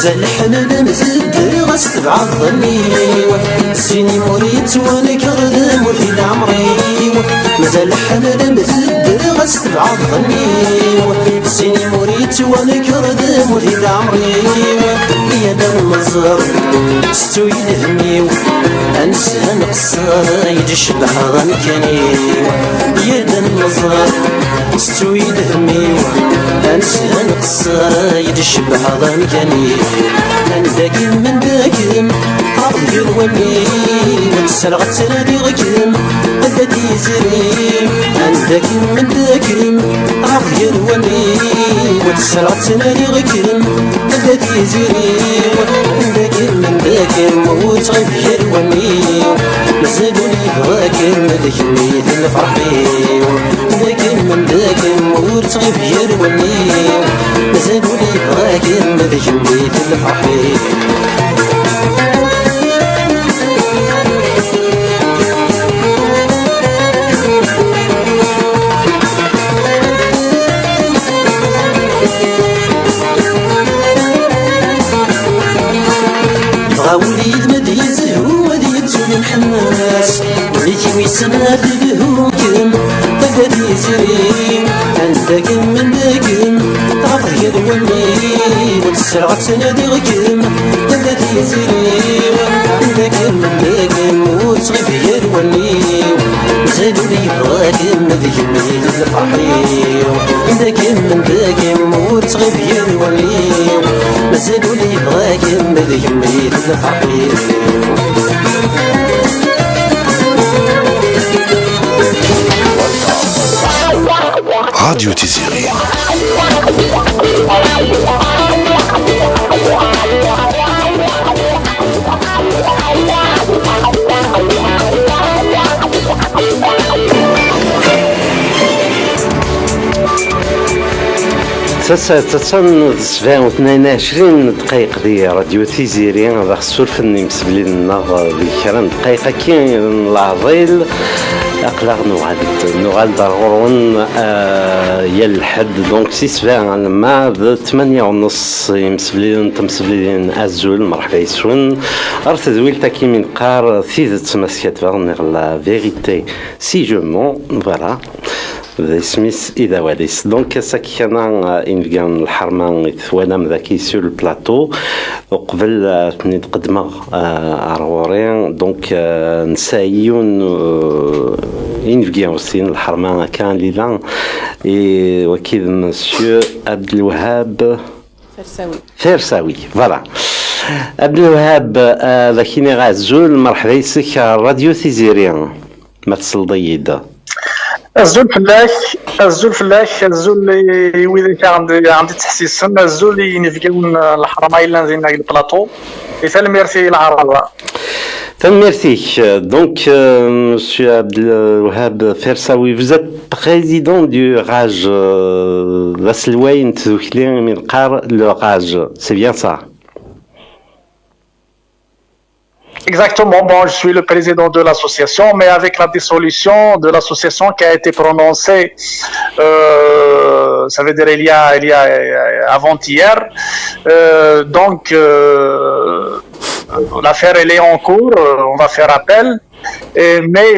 مازال حنان مزدر غس بعض ظني سيني مريت وانا كردم وفي العمري مازال حنان مزدر غس بعض ظني سيني مريت وانا كردم وفي العمري يا دار المزر ستوي لهمي انسى نقصر يجشبح ظنكني يا دار المزر ستوي لهمي انسى نقصر يجشبح ظنكني عندك من داكم عرض الومي وتسرع تنادي غكم الذي زريم عندك من داكم عرض الومي وتسرع تنادي غكم الذي زريم عندك من داكم وتغير الومي مازالوني بغاكم ذكرني الفرح بيه عندك من داكم وتغير الومي مازالوني بغاكم ذكرني الفرح بيه غاولي المدي زهو ودي تسوني محماس وليتي ويسنا بهو كم طيبتي زريم عندك من داكم غطي الومي وتسرع تنادي غكم طيبتي زريم عندك من داكم وتغيب الومي مازالوني بغاكم ذكرني الفرحي عندك من داكم وتغيب الومي مازالوني بغاكم ذكرني الفرحي راديو تيزيري تسعة 22 دقائق دي راديو تيزيري هذا خصو فني مسبلين النغ ذكرا دقيقة كي العظيل أقلق نوغال دارغرون يا الحد دونك سيسفا ما 8:30 مسبلين أزول مرحبا يسون أرث زويل تاكي من قار ثيث مسكت فغنغ لا فيغيتي سي جو مون فوالا سميث إذا وديس دونك ساكينا إنفيان الحرمان ثوانام ذاكي سور البلاطو وقبل نتقدم أرورين دونك نسايون إنفيان وسين الحرمان كان ليلا وكيد مسيو عبد الوهاب فرساوي فوالا عبد الوهاب ذاكيني غازول مرحبا يسك راديو تيزيريان ما تصل ضيد الزول فلاش الزول وإذا عندي تحسيس الزول ينفقون الحرمين لازم البلاطو يسلم ميرسي العربة Merci. Donc, Monsieur Abdelwahab Fersaoui, vous êtes président du RAJ Vasselwain Tzoukhlin Milqar, le RAJ, c'est bien ça? Exactement, bon, je suis le président de l'association, mais avec la dissolution de l'association qui a été prononcée, ça veut dire il y a avant-hier, donc l'affaire elle est en cours, on va faire appel. Mais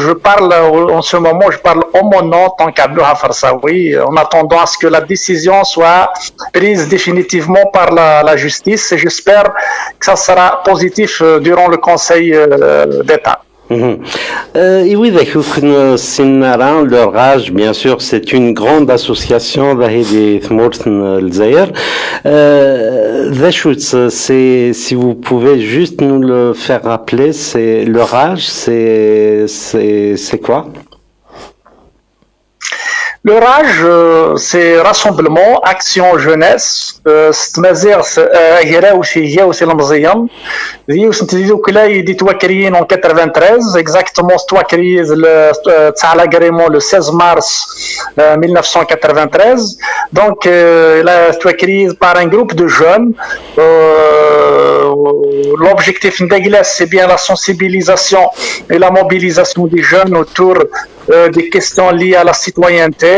je parle en ce moment, je parle au mon nom en tant qu'Abdelwahab Fersaoui, en attendant à ce que la décision soit prise définitivement par la justice, et j'espère que ça sera positif durant le Conseil d'État. Et oui, le RAJ, bien sûr, c'est une grande association d'Ahidi Thmourten L'Zaïr. Si vous pouvez juste nous le faire rappeler, c'est le RAJ, c'est quoi? Le RAJ, c'est Rassemblement Action Jeunesse. C'est-à-dire, en 93, exactement, l'agrément le 16 mars 1993. Donc, la créée par un groupe de jeunes. L'objectif de c'est bien la sensibilisation et la mobilisation des jeunes autour des questions liées à la citoyenneté,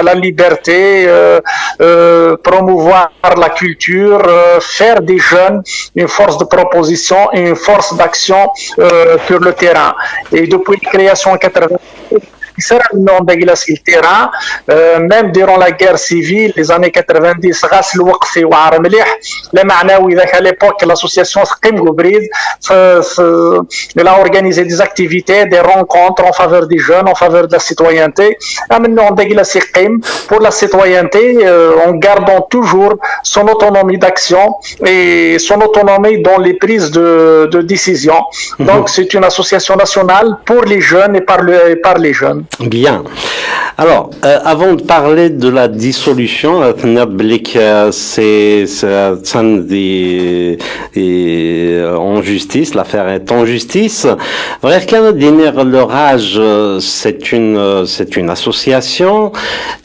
à la liberté, promouvoir la culture, faire des jeunes une force de proposition et une force d'action sur le terrain. Et depuis la création en 80, كسرنا داكلاس التيران ميم ديرون لا غير سيفيل لي زاني 90 غاس الوقفي وعار مليح لا معنوي ذاك à l'époque l'association Sqim Goubrid elle a organisé des activités des rencontres en faveur des jeunes en faveur de la citoyenneté maintenant داكلاس Sqim pour la citoyenneté en gardant toujours son autonomie d'action et son autonomie dans les prises de décision. Donc c'est une association nationale pour les jeunes et par les jeunes. Bien. Alors, avant de parler de la dissolution, c'est en justice, l'affaire est en justice. Le Raj, c'est une association.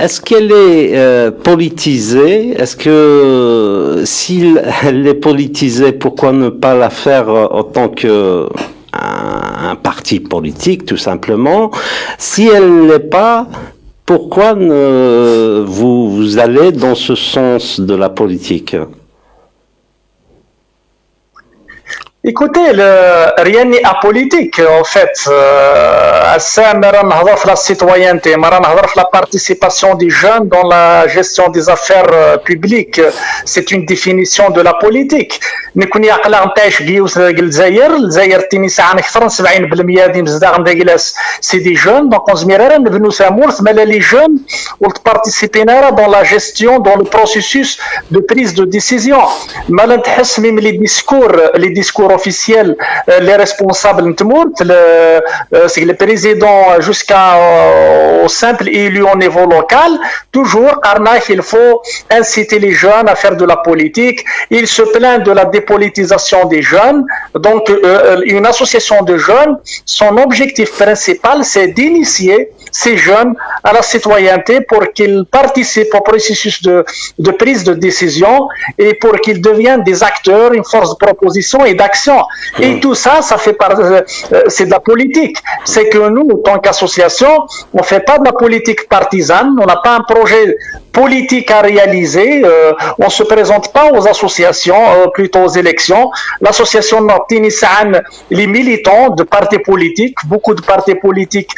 Est-ce qu'elle est politisée? Est-ce que si elle est politisée, pourquoi ne pas la faire autant que un parti politique, tout simplement? Si elle ne l'est pas, pourquoi vous allez dans ce sens de la politique? Écoutez, rien n'est apolitique en fait. La citoyenneté, la participation des jeunes dans la gestion des affaires publiques, c'est une définition de la politique. نكون يعقل نتاعش جيوس الجزائر التونسيين اكثر من 70% ديال مزداغ داكلاس سي دي جون دونك اون زميرا نبنو سامورث مالا لي جون وتبارتيسيبينا dans la gestion dans le processus de prise de décision مالا نتحس ميم لي discours officiels les responsables نتمورت c'est le président jusqu'au simple élu au niveau local toujours قرنا qu'il faut inciter les jeunes à faire de la politique. Il se plaint de la dépolitisation des jeunes. Donc, une association de jeunes, son objectif principal, c'est d'initier ces jeunes à la citoyenneté pour qu'ils participent au processus de prise de décision et pour qu'ils deviennent des acteurs, une force de proposition et d'action. Et tout ça, c'est de la politique. C'est que nous, en tant qu'association, on ne fait pas de la politique partisane, on n'a pas un projet politique à réaliser, on ne se présente pas aux associations, plutôt aux élections. L'association Nordtinisan, les militants de partis politiques, beaucoup de partis politiques,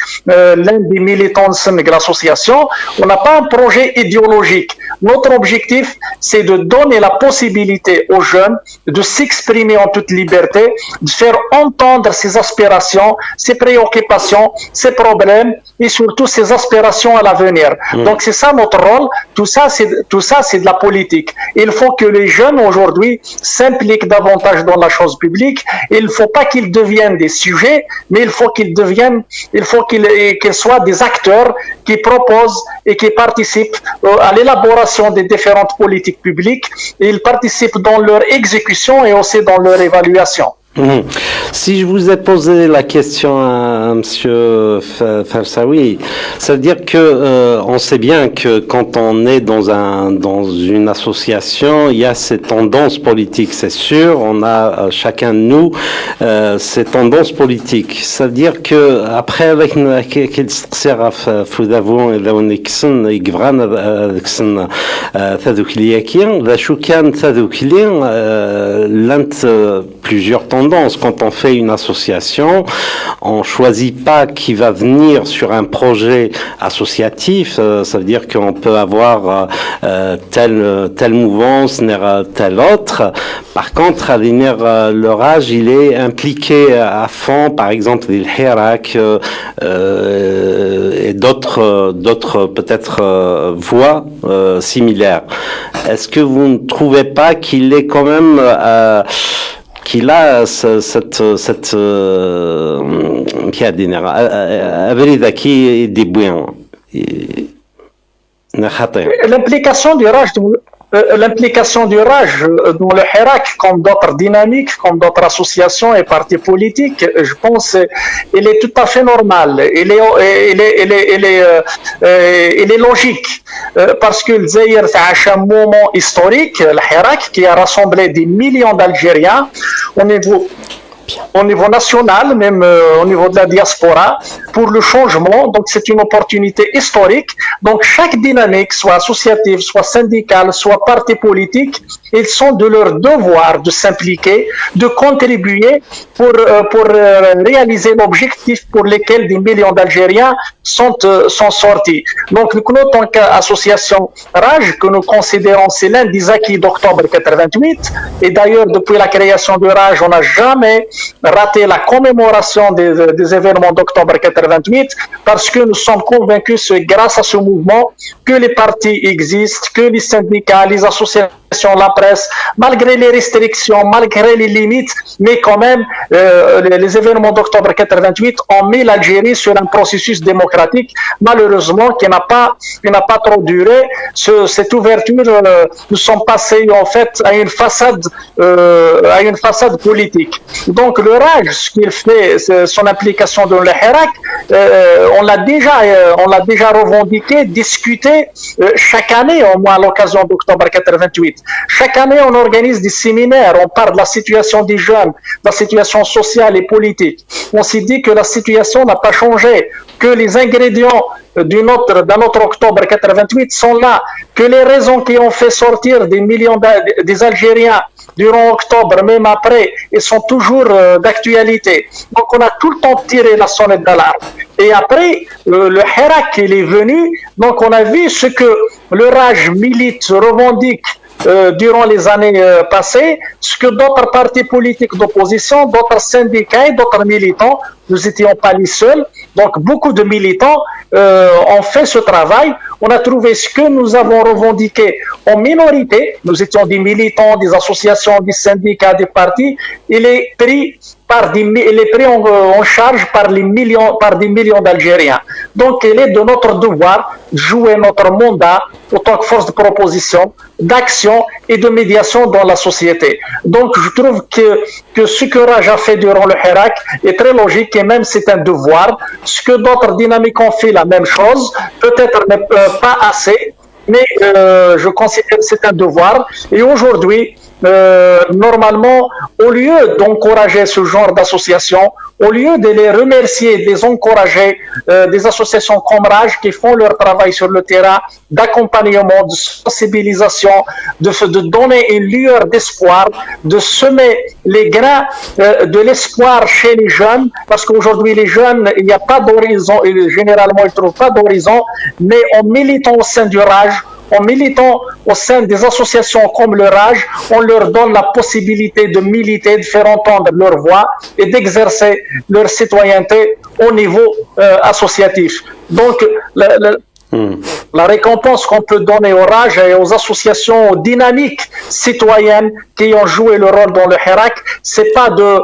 l'un des militants de l'association, on n'a pas un projet idéologique. Notre objectif, c'est de donner la possibilité aux jeunes de s'exprimer en toute liberté, de faire entendre ses aspirations, ses préoccupations, ses problèmes et surtout ses aspirations à l'avenir. Donc c'est ça notre rôle. Tout ça, c'est de la politique. Il faut que les jeunes aujourd'hui s'impliquent davantage dans la chose publique. Il ne faut pas qu'ils deviennent des sujets, mais il faut qu'ils soient des acteurs qui proposent et qui participent à l'élaboration des différentes politiques publiques. Et ils participent dans leur exécution et aussi dans leur évaluation. Si je vous ai posé la question à Monsieur Farsaoui, ça veut dire que on sait bien que quand on est dans une association, il y a ces tendances politiques, c'est sûr. On a chacun de nous ces tendances politiques. Ça veut dire que après avec quel seraf فودافون لو نكسن يقفغان كسن ثذوكلياكين ذا شو كان ثذوكلي لانت plusieurs tendances. Quand on fait une association, on choisit pas qui va venir sur un projet associatif. Ça veut dire qu'on peut avoir telle mouvance, telle autre. Par contre, à leur âge, il est impliqué à fond, par exemple, le Hirak et d'autres peut-être voies similaires. Est-ce que vous ne trouvez pas qu'il est quand même qu'il a cette l'implication du Raj dans le Hirak, comme d'autres dynamiques, comme d'autres associations et partis politiques, je pense il est tout à fait normal. Il est logique. Parce que le Zaïre a un moment historique, le Hirak, qui a rassemblé des millions d'Algériens au niveau au niveau national, même au niveau de la diaspora, pour le changement. Donc, c'est une opportunité historique. Donc, chaque dynamique, soit associative, soit syndicale, soit parti politique, ils sont de leur devoir de s'impliquer, de contribuer pour réaliser l'objectif pour lequel des millions d'Algériens sont sortis. Donc, nous, en tant qu'association RAJ, que nous considérons, c'est l'un des acquis d'octobre 88, et d'ailleurs, depuis la création de RAJ, on n'a jamais raté la commémoration des événements d'octobre 88 parce que nous sommes convaincus, c'est grâce à ce mouvement que les partis existent, que les syndicats, les associations, la presse, malgré les restrictions, malgré les limites, mais quand même, les événements d'octobre 88 ont mis l'Algérie sur un processus démocratique, malheureusement, qui n'a pas trop duré. Cette ouverture, nous sommes passés en fait à une façade politique. Donc le RAJ, ce qu'il fait, son application dans le Hirak, on l'a déjà revendiqué, discuté chaque année, au moins à l'occasion d'octobre 88. Chaque année, on organise des séminaires, on parle de la situation des jeunes, de la situation sociale et politique. On s'est dit que la situation n'a pas changé, que les ingrédients d'un autre octobre 88 sont là, que les raisons qui ont fait sortir des millions des Algériens durant octobre, même après, elles sont toujours d'actualité. Donc on a tout le temps tiré la sonnette d'alarme. Et après, le Hirak, il est venu, donc on a vu ce que le RAJ milite, revendique durant les années passées, ce que d'autres partis politiques d'opposition, d'autres syndicats et d'autres militants, nous n'étions pas les seuls, donc beaucoup de militants ont fait ce travail. On a trouvé ce que nous avons revendiqué en minorité, nous étions des militants, des associations, des syndicats, des partis, il est pris en charge par des millions d'Algériens. Donc, il est de notre devoir de jouer notre mandat en tant que force de proposition, d'action et de médiation dans la société. Donc, je trouve que ce que RAJ a fait durant le Hirak est très logique et même c'est un devoir. Ce que d'autres dynamiques ont fait, la même chose, peut-être pas assez, mais je considère que c'est un devoir. Et aujourd'hui, normalement, au lieu d'encourager ce genre d'associations, au lieu de les remercier, de les encourager, des associations comme RAJ qui font leur travail sur le terrain, d'accompagnement, de sensibilisation, de donner une lueur d'espoir, de semer les grains de l'espoir chez les jeunes, parce qu'aujourd'hui les jeunes, il n'y a pas d'horizon, généralement ils ne trouvent pas d'horizon, mais en militant au sein du RAJ, en militant au sein des associations comme le RAJ, on leur donne la possibilité de militer, de faire entendre leur voix et d'exercer leur citoyenneté au niveau associatif. Donc, la récompense qu'on peut donner au RAJ et aux associations, aux dynamiques citoyennes qui ont joué le rôle dans le Hirak, c'est pas de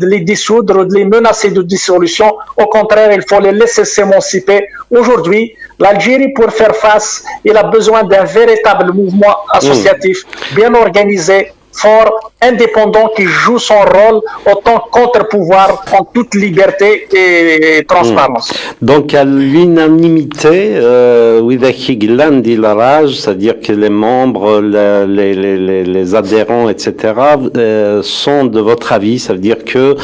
les dissoudre, de les menacer de dissolution. Au contraire, il faut les laisser s'émanciper. Aujourd'hui, l'Algérie, pour faire face, il a besoin d'un véritable mouvement associatif bien organisé, fort, indépendant, qui joue son rôle en tant que contre-pouvoir en toute liberté et transparence. Donc à l'unanimité, c'est-à-dire que les membres, les adhérents, etc., sont de votre avis, ça veut dire que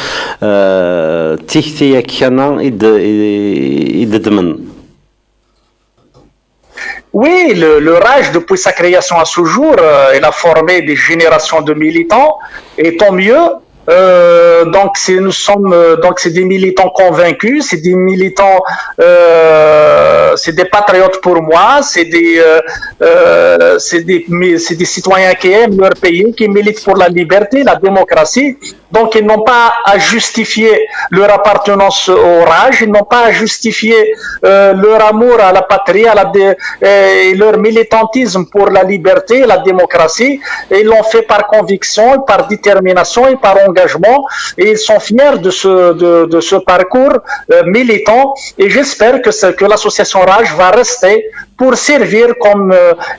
Oui, le RAJ, depuis sa création à ce jour, il a formé des générations de militants, et tant mieux. Donc c'est des militants convaincus, c'est des militants, c'est des patriotes pour moi, c'est des citoyens qui aiment leur pays, qui militent pour la liberté, la démocratie. Donc ils n'ont pas à justifier leur appartenance au RAJ, ils n'ont pas à justifier leur amour à la patrie, et leur militantisme pour la liberté, la démocratie. Et ils l'ont fait par conviction, par détermination et par engagement. Et ils sont fiers de ce parcours militant. Et j'espère que l'association RAJ va rester pour servir comme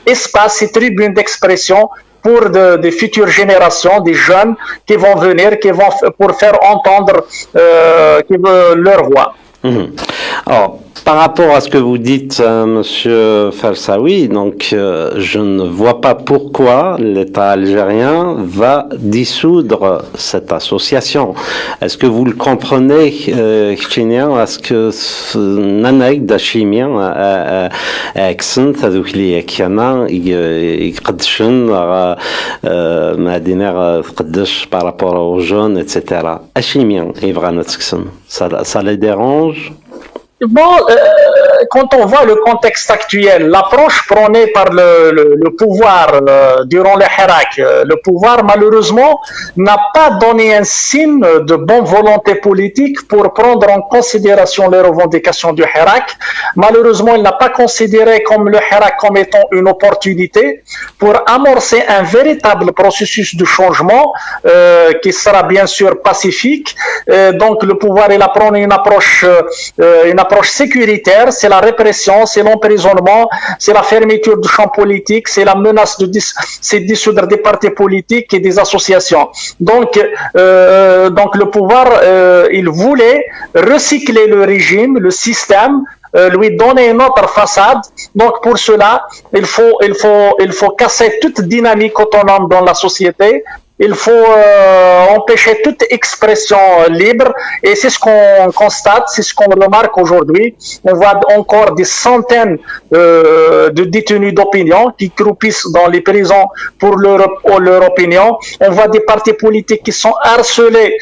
espace et tribune d'expression pour des futures générations, des jeunes qui vont venir, pour faire entendre leur voix. Alors, par rapport à ce que vous dites, Monsieur Farsaoui, donc je ne vois pas pourquoi l'État algérien va dissoudre cette association. Est-ce que vous le comprenez, est-ce que Nanaïk d'Achimien, Exent, Adoukli Kiana, Yqadchen, Madiner Qaddash par rapport aux jeunes, etc. Achimien, Ivranetsksen, ça les dérange? Bon, quand on voit le contexte actuel, l'approche prônée par le pouvoir durant le Hirak, le pouvoir malheureusement n'a pas donné un signe de bonne volonté politique pour prendre en considération les revendications du Hirak. Malheureusement, il n'a pas considéré comme le Hirak comme étant une opportunité pour amorcer un véritable processus de changement qui sera bien sûr pacifique. Donc le pouvoir il a prôné une approche sécuritaire, c'est la répression, c'est l'emprisonnement, c'est la fermeture du champ politique, c'est la menace de dissoudre des partis politiques et des associations. Donc le pouvoir, il voulait recycler le régime, le système, lui donner une autre façade. Donc pour cela, il faut casser toute dynamique autonome dans la société. Il faut empêcher toute expression libre et c'est ce qu'on constate, c'est ce qu'on remarque aujourd'hui. On voit encore des centaines de détenus d'opinion qui croupissent dans les prisons pour leur opinion. On voit des partis politiques qui sont harcelés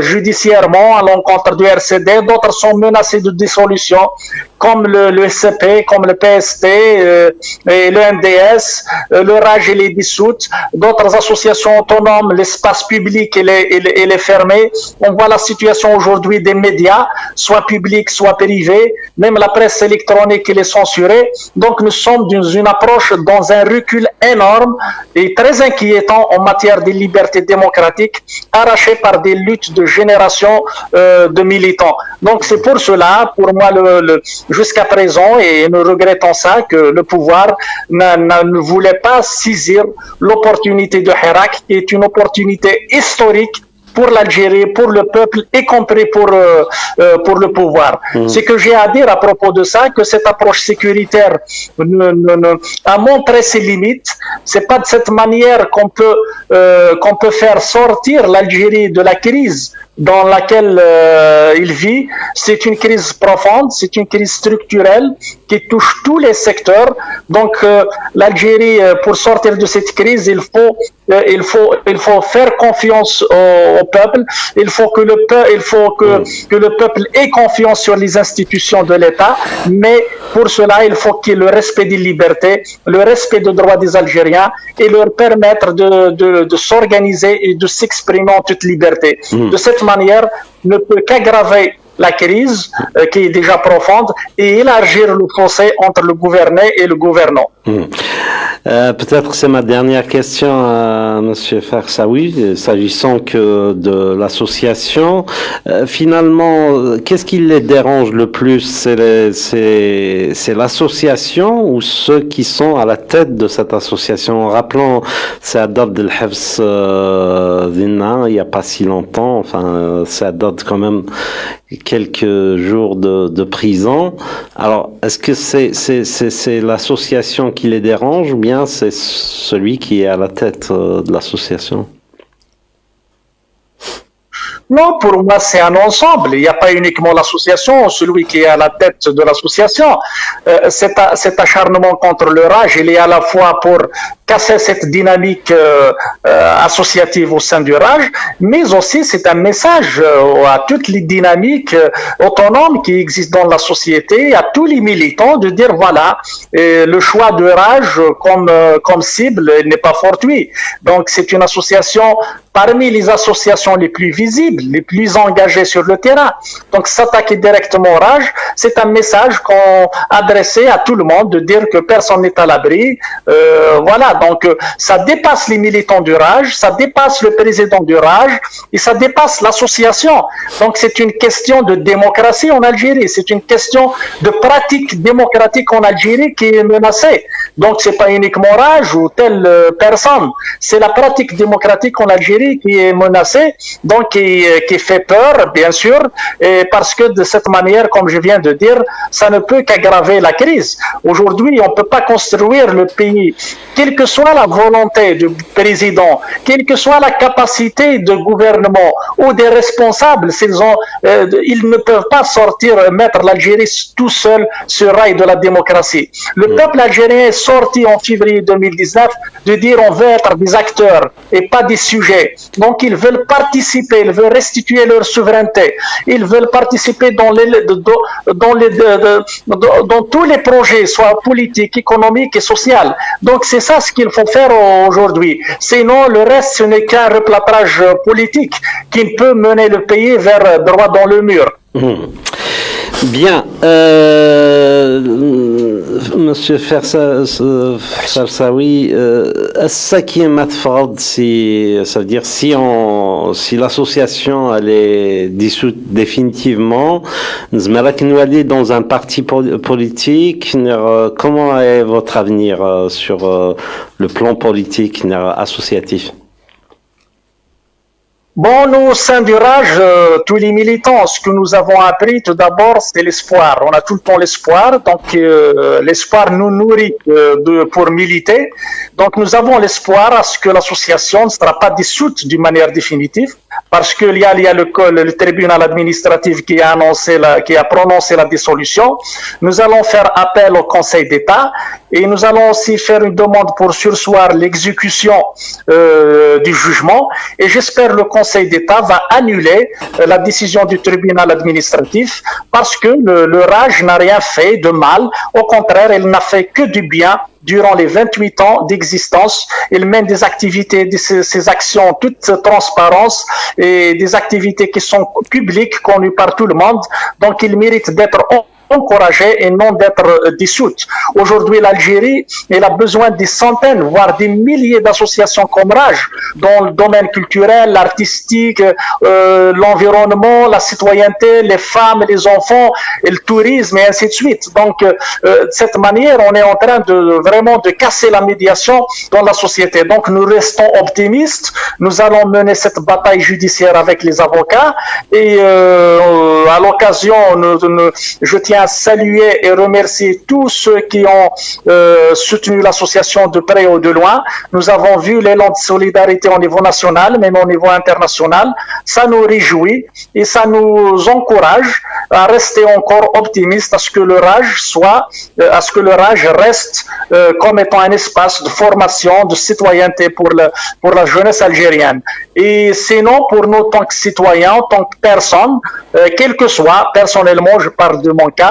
judiciairement à l'encontre du RCD, d'autres sont menacés de dissolution comme le SCP, comme le PST et le NDS, le RAJ il est dissoute, d'autres associations autonomes, l'espace public il est fermé. On voit la situation aujourd'hui des médias, soit publics, soit privés, même la presse électronique elle est censurée. Donc nous sommes dans une approche, dans un recul énorme et très inquiétant en matière de liberté démocratique, arrachée par des luttes de génération de militants. Donc c'est pour cela, pour moi, jusqu'à présent, et nous regrettons ça, que le pouvoir ne voulait pas saisir l'opportunité de Hirak, qui est une opportunité historique pour l'Algérie, pour le peuple, y compris pour le pouvoir. Ce que j'ai à dire à propos de ça, que cette approche sécuritaire a montré ses limites. C'est pas de cette manière qu'on peut faire sortir l'Algérie de la crise dans laquelle il vit. C'est une crise profonde, c'est une crise structurelle qui touche tous les secteurs. Donc l'Algérie, pour sortir de cette crise, il faut faire confiance au peuple. Il faut que le peuple ait confiance sur les institutions de l'État. Mais pour cela, il faut qu'il y ait le respect des libertés, le respect des droits des Algériens et leur permettre de s'organiser et de s'exprimer en toute liberté. De cette manière, ne peut qu'aggraver la crise qui est déjà profonde et élargir le fossé entre le gouverné et le gouvernant. Peut-être c'est ma dernière question à Monsieur Farsaoui, s'agissant que de l'association. Finalement, qu'est-ce qui les dérange le plus? C'est l'association ou ceux qui sont à la tête de cette association? Rappelons, c'est Haddad El Hefs Dina, il n'y a pas si longtemps, enfin, c'est Haddad quand même quelques jours de prison. Alors, est-ce que c'est l'association qui les dérange ou bien c'est celui qui est à la tête de l'association? Non, pour moi, c'est un ensemble. Il n'y a pas uniquement l'association, celui qui est à la tête de l'association. Cet acharnement contre le RAJ, il est à la fois pour casser cette dynamique associative au sein du RAJ, mais aussi c'est un message à toutes les dynamiques autonomes qui existent dans la société, à tous les militants, de dire voilà, le choix de RAJ comme cible n'est pas fortuit. Donc c'est une association parmi les associations les plus visibles, les plus engagées sur le terrain. Donc s'attaquer directement au RAJ, c'est un message qu'on adressait à tout le monde, de dire que personne n'est à l'abri. Voilà, donc ça dépasse les militants du RAJ, ça dépasse le président du RAJ et ça dépasse l'association. Donc c'est une question de démocratie en Algérie, c'est une question de pratique démocratique en Algérie qui est menacée. Donc c'est pas uniquement RAJ ou telle personne, c'est la pratique démocratique en Algérie l'Algérie qui est menacée, donc qui fait peur, bien sûr, et parce que de cette manière, comme je viens de dire, ça ne peut qu'aggraver la crise. Aujourd'hui, on ne peut pas construire le pays, quelle que soit la volonté du président, quelle que soit la capacité de gouvernement ou des responsables, ils ne peuvent pas mettre l'Algérie tout seul sur le rail de la démocratie. Le peuple algérien est sorti en février 2019 de dire on veut être des acteurs et pas des sujets. Donc ils veulent participer, ils veulent restituer leur souveraineté, ils veulent participer dans tous les projets, soit politiques, économiques et sociaux. Donc c'est ça ce qu'il faut faire aujourd'hui. Sinon le reste ce n'est qu'un replâtrage politique qui peut mener le pays vers droit dans le mur. Bien, Monsieur Fersaoui, ça qui est matfraud, ça veut dire si l'association elle est dissoute définitivement, nous aller dans un parti politique. Comment est votre avenir sur le plan politique associatif? Bon, nous, au sein du RAJ, tous les militants, ce que nous avons appris, tout d'abord, c'est l'espoir. On a tout le temps l'espoir. Donc, l'espoir nous nourrit pour militer. Donc, nous avons l'espoir à ce que l'association ne sera pas dissoute d'une manière définitive, parce qu'il y a le tribunal administratif qui a prononcé la dissolution. Nous allons faire appel au Conseil d'État et nous allons aussi faire une demande pour surseoir l'exécution du jugement. Et j'espère le Conseil d'État va annuler la décision du tribunal administratif parce que le RAJ n'a rien fait de mal. Au contraire, il n'a fait que du bien. Durant les 28 ans d'existence, il mène des activités, ces actions en toute transparence et des activités qui sont publiques, connues par tout le monde. Donc, il mérite d'être encouragée et non d'être dissoute. Aujourd'hui, l'Algérie, elle a besoin des centaines, voire des milliers d'associations comme RAJ, dans le domaine culturel, l'artistique, l'environnement, la citoyenneté, les femmes, les enfants, et le tourisme, et ainsi de suite. Donc, de cette manière, on est en train vraiment de casser la médiation dans la société. Donc, nous restons optimistes. Nous allons mener cette bataille judiciaire avec les avocats. Et à l'occasion, je tiens à saluer et remercier tous ceux qui ont soutenu l'association de près ou de loin. Nous avons vu l'élan de solidarité au niveau national, même au niveau international. Ça nous réjouit et ça nous encourage à rester encore optimistes à ce que le RAJ reste comme étant un espace de formation, de citoyenneté pour la jeunesse algérienne. Et sinon, pour nous, tant que citoyens, en tant que personnes, quel que soit, personnellement, je parle de mon cas,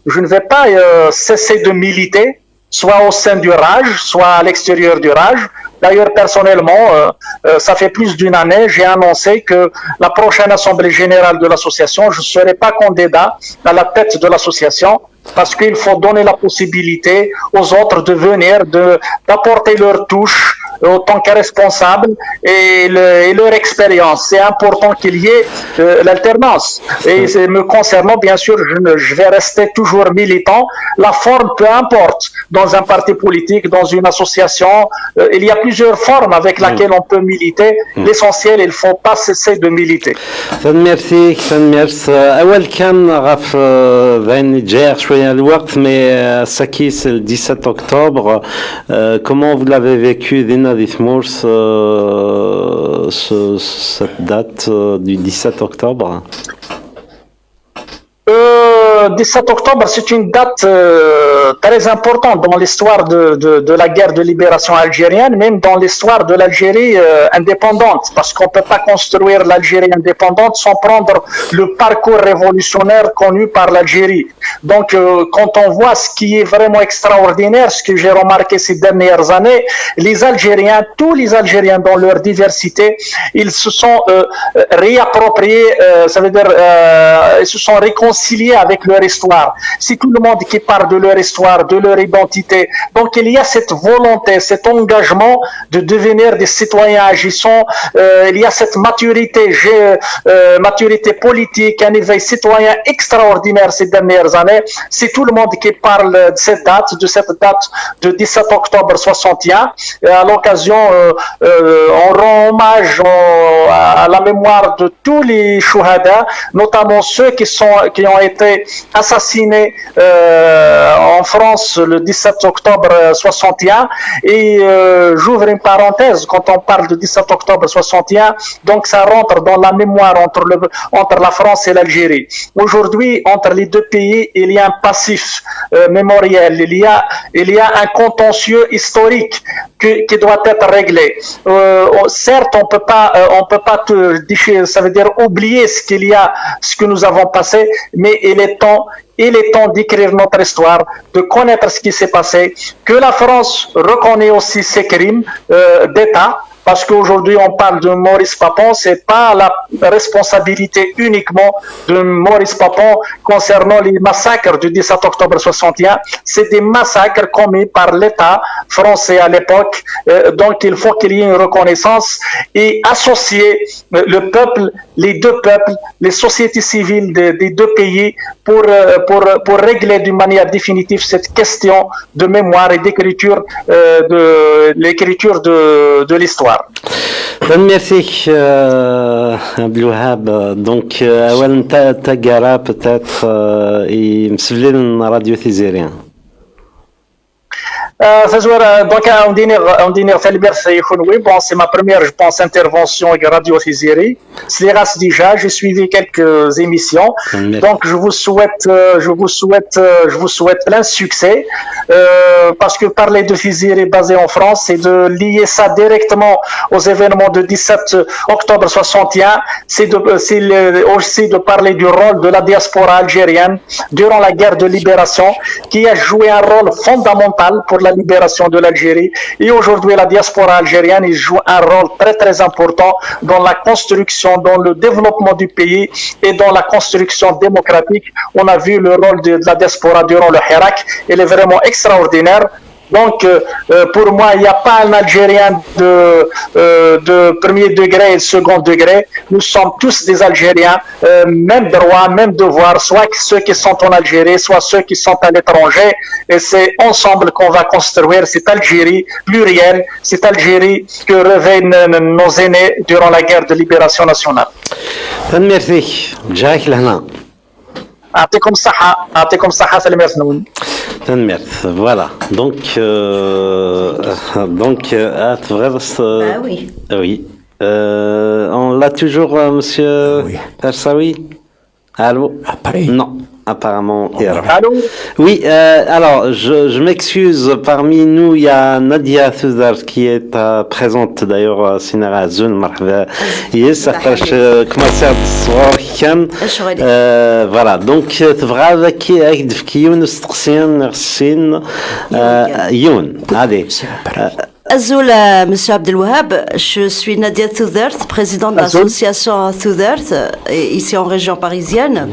je ne vais pas cesser de militer, soit au sein du RAJ, soit à l'extérieur du RAJ. D'ailleurs, personnellement, ça fait plus d'une année, j'ai annoncé que la prochaine assemblée générale de l'association, je ne serai pas candidat à la tête de l'association parce qu'il faut donner la possibilité aux autres de venir, d'apporter leur touche en tant que responsable et leur expérience. C'est important qu'il y ait l'alternance. Et me concernant, bien sûr, je vais rester toujours militant. La forme, peu importe, dans un parti politique, dans une association, il y a plusieurs formes avec lesquelles on peut militer. L'essentiel, il ne faut pas cesser de militer. Merci. أول كان غاف بين جاء شوية الوقت mais Saki c'est le 17 octobre. Comment vous l'avez vécu Dina Dithmour cette date du 17 octobre? 17 octobre, c'est une date très importante dans l'histoire de la guerre de libération algérienne, même dans l'histoire de l'Algérie indépendante, parce qu'on ne peut pas construire l'Algérie indépendante sans prendre le parcours révolutionnaire connu par l'Algérie. Donc, quand on voit ce qui est vraiment extraordinaire, ce que j'ai remarqué ces dernières années, les Algériens, tous les Algériens dans leur diversité, ils se sont réappropriés, ça veut dire, ils se sont réconciliés avec leur leur histoire, si tout le monde qui parle de leur histoire, de leur identité, donc il y a cette volonté, cet engagement de devenir des citoyens agissants, il y a cette maturité, maturité politique, un éveil citoyen extraordinaire ces dernières années. C'est tout le monde qui parle de cette date de 17 octobre 61. Et à l'occasion, on rend hommage à la mémoire de tous les chouhada, notamment ceux qui ont été assassinés en France le 17 octobre 61. Et j'ouvre une parenthèse, quand on parle de 17 octobre 61, donc ça rentre dans la mémoire entre la France et l'Algérie. Aujourd'hui, entre les deux pays, il y a un passif mémoriel, il y a un contentieux historique qui doit être réglé. Certes, on peut pas ça veut dire oublier ce que nous avons passé, mais il est temps d'écrire notre histoire, de connaître ce qui s'est passé, que la France reconnaît aussi ses crimes d'État, parce qu'aujourd'hui on parle de Maurice Papon, c'est pas la responsabilité uniquement de Maurice Papon concernant les massacres du 17 octobre 61, c'est des massacres commis par l'État français à l'époque, donc il faut qu'il y ait une reconnaissance et associer le peuple, les deux peuples, les sociétés civiles des deux pays pour régler d'une manière définitive cette question de mémoire et d'écriture de l'écriture de l'histoire. Merci Abdelwahab. Donc, أولا تقرأ peut-être يمسفلي لنا راديو تيزيريان. Donc, on dîner bon, c'est ma première, je pense, intervention avec Radio Tiziri. Déjà, j'ai suivi quelques émissions. Donc, je vous souhaite plein de succès, parce que parler de Tiziri basé en France, c'est de lier ça directement aux événements de 17 octobre 61. C'est aussi de parler du rôle de la diaspora algérienne durant la guerre de libération, qui a joué un rôle fondamental pour la libération de l'Algérie. Et aujourd'hui, la diaspora algérienne, il joue un rôle très très important dans la construction, dans le développement du pays et dans la construction démocratique. On a vu le rôle de la diaspora durant le Hirak. Il est vraiment extraordinaire. Donc, pour moi, il n'y a pas un Algérien de premier degré et de second degré. Nous sommes tous des Algériens, même droits, même devoirs, soit ceux qui sont en Algérie, soit ceux qui sont à l'étranger. Et c'est ensemble qu'on va construire cette Algérie plurielle, cette Algérie que rêvaient nos aînés durant la guerre de libération nationale. Merci. Jack Lana. يعطيكم الصحة سلام يا سنون. Voilà. Donc, oui. Oui. On l'a toujours, monsieur Persaoui. Allô? Non. Apparemment. Allô? Oui, alors, je m'excuse. Parmi nous, il y a Nadia Thudar qui est présente d'ailleurs, Sinara Zun, Marhaba. Yes, commercial Swarkan. Voilà, donc, Tvra, qui est Youn, Strassin, Sin, Youn. Allez. Azoul, monsieur Abdelwahab, je suis Nadia Thudert, présidente de l'association Thudert, ici en région parisienne.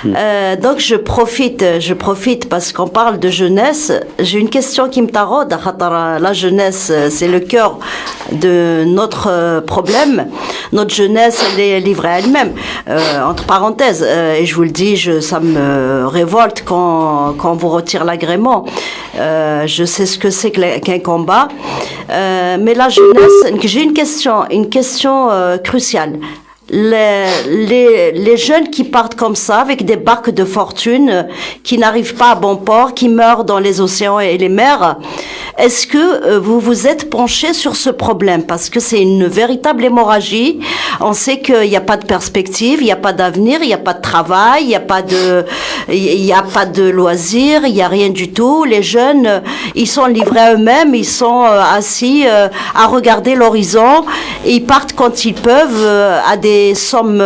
Donc je profite parce qu'on parle de jeunesse. J'ai une question qui me taraude. La jeunesse, c'est le cœur de notre problème. Notre jeunesse, elle est livrée à elle-même. Entre parenthèses, et je vous le dis, ça me révolte quand vous retire l'agrément. Je sais ce que c'est qu'un combat. Mais la jeunesse, j'ai une question cruciale. Les jeunes qui partent comme ça avec des barques de fortune, qui n'arrivent pas à bon port, qui meurent dans les océans et les mers, est-ce que vous vous êtes penché sur ce problème? Parce que c'est une véritable hémorragie. On sait qu'il n'y a pas de perspective, il n'y a pas d'avenir, il n'y a pas de travail, il n'y a pas de loisirs, il n'y a rien du tout. Les jeunes, ils sont livrés à eux-mêmes, ils sont assis à regarder l'horizon et ils partent quand ils peuvent à des des sommes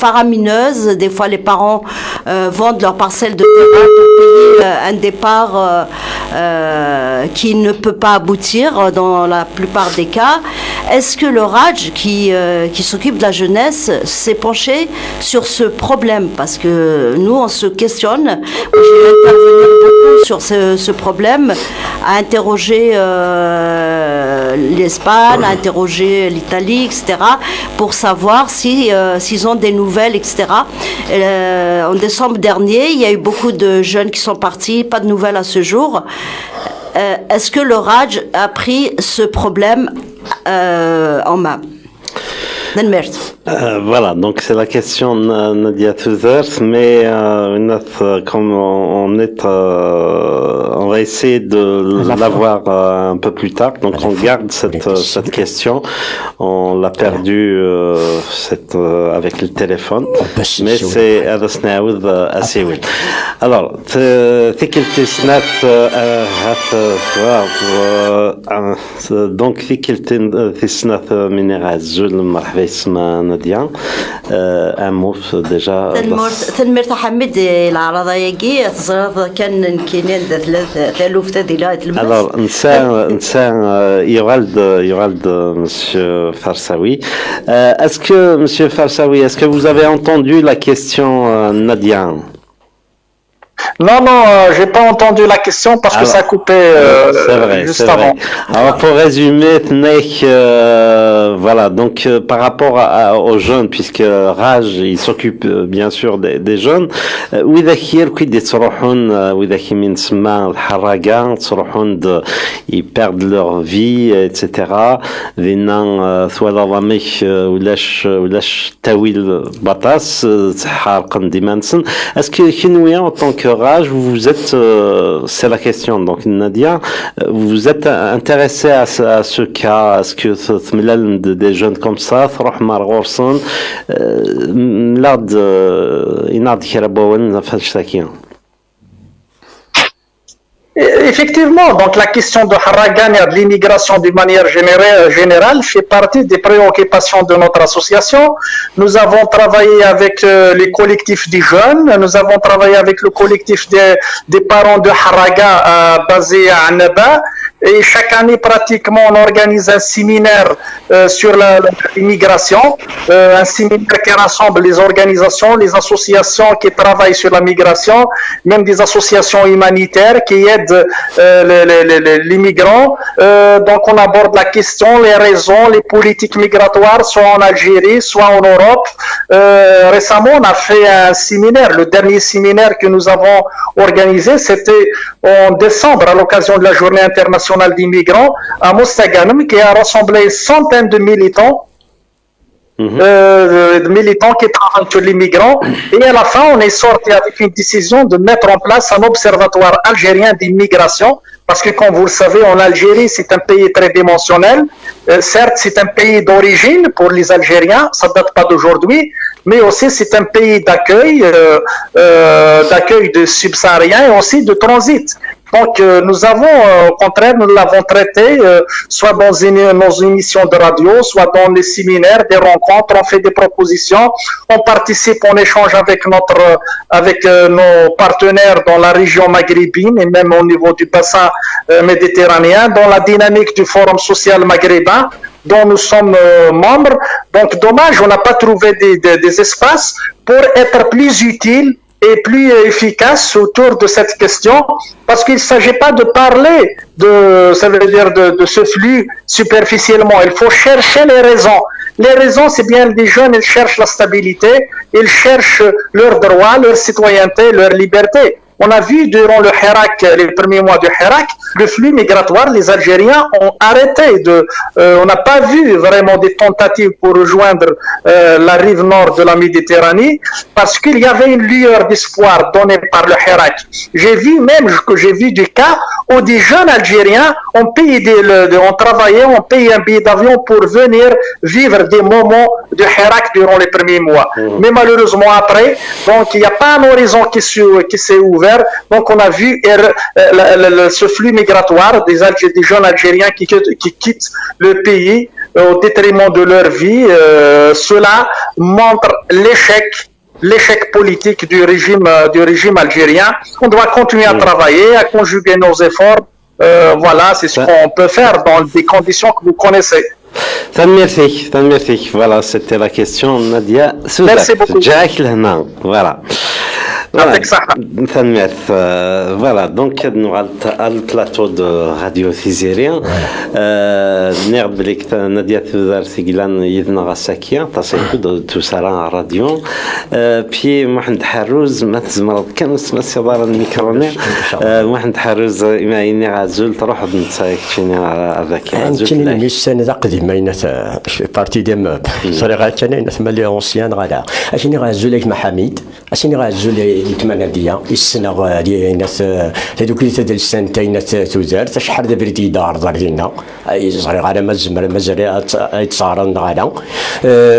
faramineuses. Des fois, les parents vendent leur parcelle de terrain pour payer un départ qui ne peut pas aboutir dans la plupart des cas. Est-ce que le Raj, qui s'occupe de la jeunesse, s'est penché sur ce problème? Parce que nous, on se questionne. Moi, je vais intervenir beaucoup sur ce problème, à interroger l'Espagne, à interroger l'Italie, etc., pour savoir s'ils ont des nouvelles, etc. En décembre dernier, il y a eu beaucoup de jeunes qui sont partis, pas de nouvelles à ce jour. Est-ce que le Raj a pris ce problème en main? Voilà, donc c'est la question Nadia Touzers, mais comme on va essayer de l'avoir un peu plus tard, donc on garde cette question, on l'a perdue avec le téléphone, mais c'est assez oui. Alors, donc اسمها نادية أموف ديجا تنمر حمد العرضة يجي تصرف كان كينين ثلاث تديلات alors إنسان يغالد monsieur Farsaoui. Est-ce que monsieur Farsaoui, est-ce que vous avez entendu la question Nadia? Non, j'ai pas entendu la question parce que ça a coupé juste avant. Alors pour résumer, voilà, donc par rapport aux jeunes, puisque Raj il s'occupe bien sûr des jeunes, وإذا كير كي تصرحون وإذا كي من سما الحراقة تصرحون ils perdent leur vie, etc. ذينا ثوالا ضميك ولاش تاويل بطاس حارقن ديمانسن. Est-ce que كنويا en tant que Raj, vous êtes, c'est la question, donc Nadia, vous êtes intéressé à ce cas, à ce que des jeunes comme ça, Effectivement, donc la question de Harragan et de l'immigration d'une manière générale fait partie des préoccupations de notre association. Nous avons travaillé avec les collectifs des jeunes, nous avons travaillé avec le collectif des parents de Harraga basé à Annaba. Et chaque année, pratiquement, on organise un séminaire sur l'immigration, un séminaire qui rassemble les organisations, les associations qui travaillent sur la migration, même des associations humanitaires qui aident les migrants. Donc, on aborde la question, les raisons, les politiques migratoires, soit en Algérie, soit en Europe. Récemment, on a fait un séminaire. Le dernier séminaire que nous avons organisé, c'était en décembre, à l'occasion de la Journée internationale des migrants, à Mostaganem, qui a rassemblé centaines de militants. Militants qui travaillent sur les migrants, et à la fin on est sorti avec une décision de mettre en place un observatoire algérien d'immigration, parce que comme vous le savez, en Algérie c'est un pays très dimensionnel. Certes c'est un pays d'origine pour les Algériens, ça ne date pas d'aujourd'hui, mais aussi c'est un pays d'accueil de subsahariens et aussi de transit. Donc nous avons, au contraire, nous l'avons traité, soit dans nos émissions de radio, soit dans les séminaires, des rencontres, on fait des propositions, on participe, on échange avec nos partenaires dans la région maghrébine et même au niveau du bassin méditerranéen, dans la dynamique du Forum social maghrébin dont nous sommes membres. Donc dommage, on n'a pas trouvé des espaces pour être plus utiles et plus efficace autour de cette question, parce qu'il ne s'agit pas de parler de ce flux superficiellement. Il faut chercher les raisons. Les raisons, c'est bien les jeunes, ils cherchent la stabilité, ils cherchent leurs droits, leur citoyenneté, leur liberté. On a vu durant le Hirak, les premiers mois du Hirak, le flux migratoire, les Algériens ont arrêté on n'a pas vu vraiment des tentatives pour rejoindre la rive nord de la Méditerranée, parce qu'il y avait une lueur d'espoir donnée par le Hirak. J'ai vu des cas où des jeunes Algériens ont travaillé, ont payé un billet d'avion pour venir vivre des moments de Hirak durant les premiers mois. Mais malheureusement après, donc il n'y a pas un horizon qui s'est ouvert. Donc on a vu ce flux migratoire des jeunes Algériens qui quittent le pays au détriment de leur vie. Cela montre l'échec politique du régime algérien. On doit continuer à travailler, à conjuguer nos efforts. Voilà, c'est ce qu'on peut faire dans des conditions que vous connaissez. Merci. Voilà, c'était la question, Nadia. Merci beaucoup. Voilà. Voilà, donc nous avons le plateau de Radio Thizérien. نربلك نادية ثوذار سيجلان يذنا غساكيا تصيب توسارا radio. Puis محمد حروز ما تزمر كان اسمه سيدار الميكروفون. محمد حروز ما يني غازول تروح نتسايك فينا هذاك. كاين الميسان ذا قديم ما بارتي ديم صريغا كان مالي اونسيان غادا. اشني غازول محمد اشني غازول يتمنى السنة ناس هذوك اللي تدل السنتين ناس توزار شحال دابا بدي دار دارنا صغير على مازال يتصارن غادا.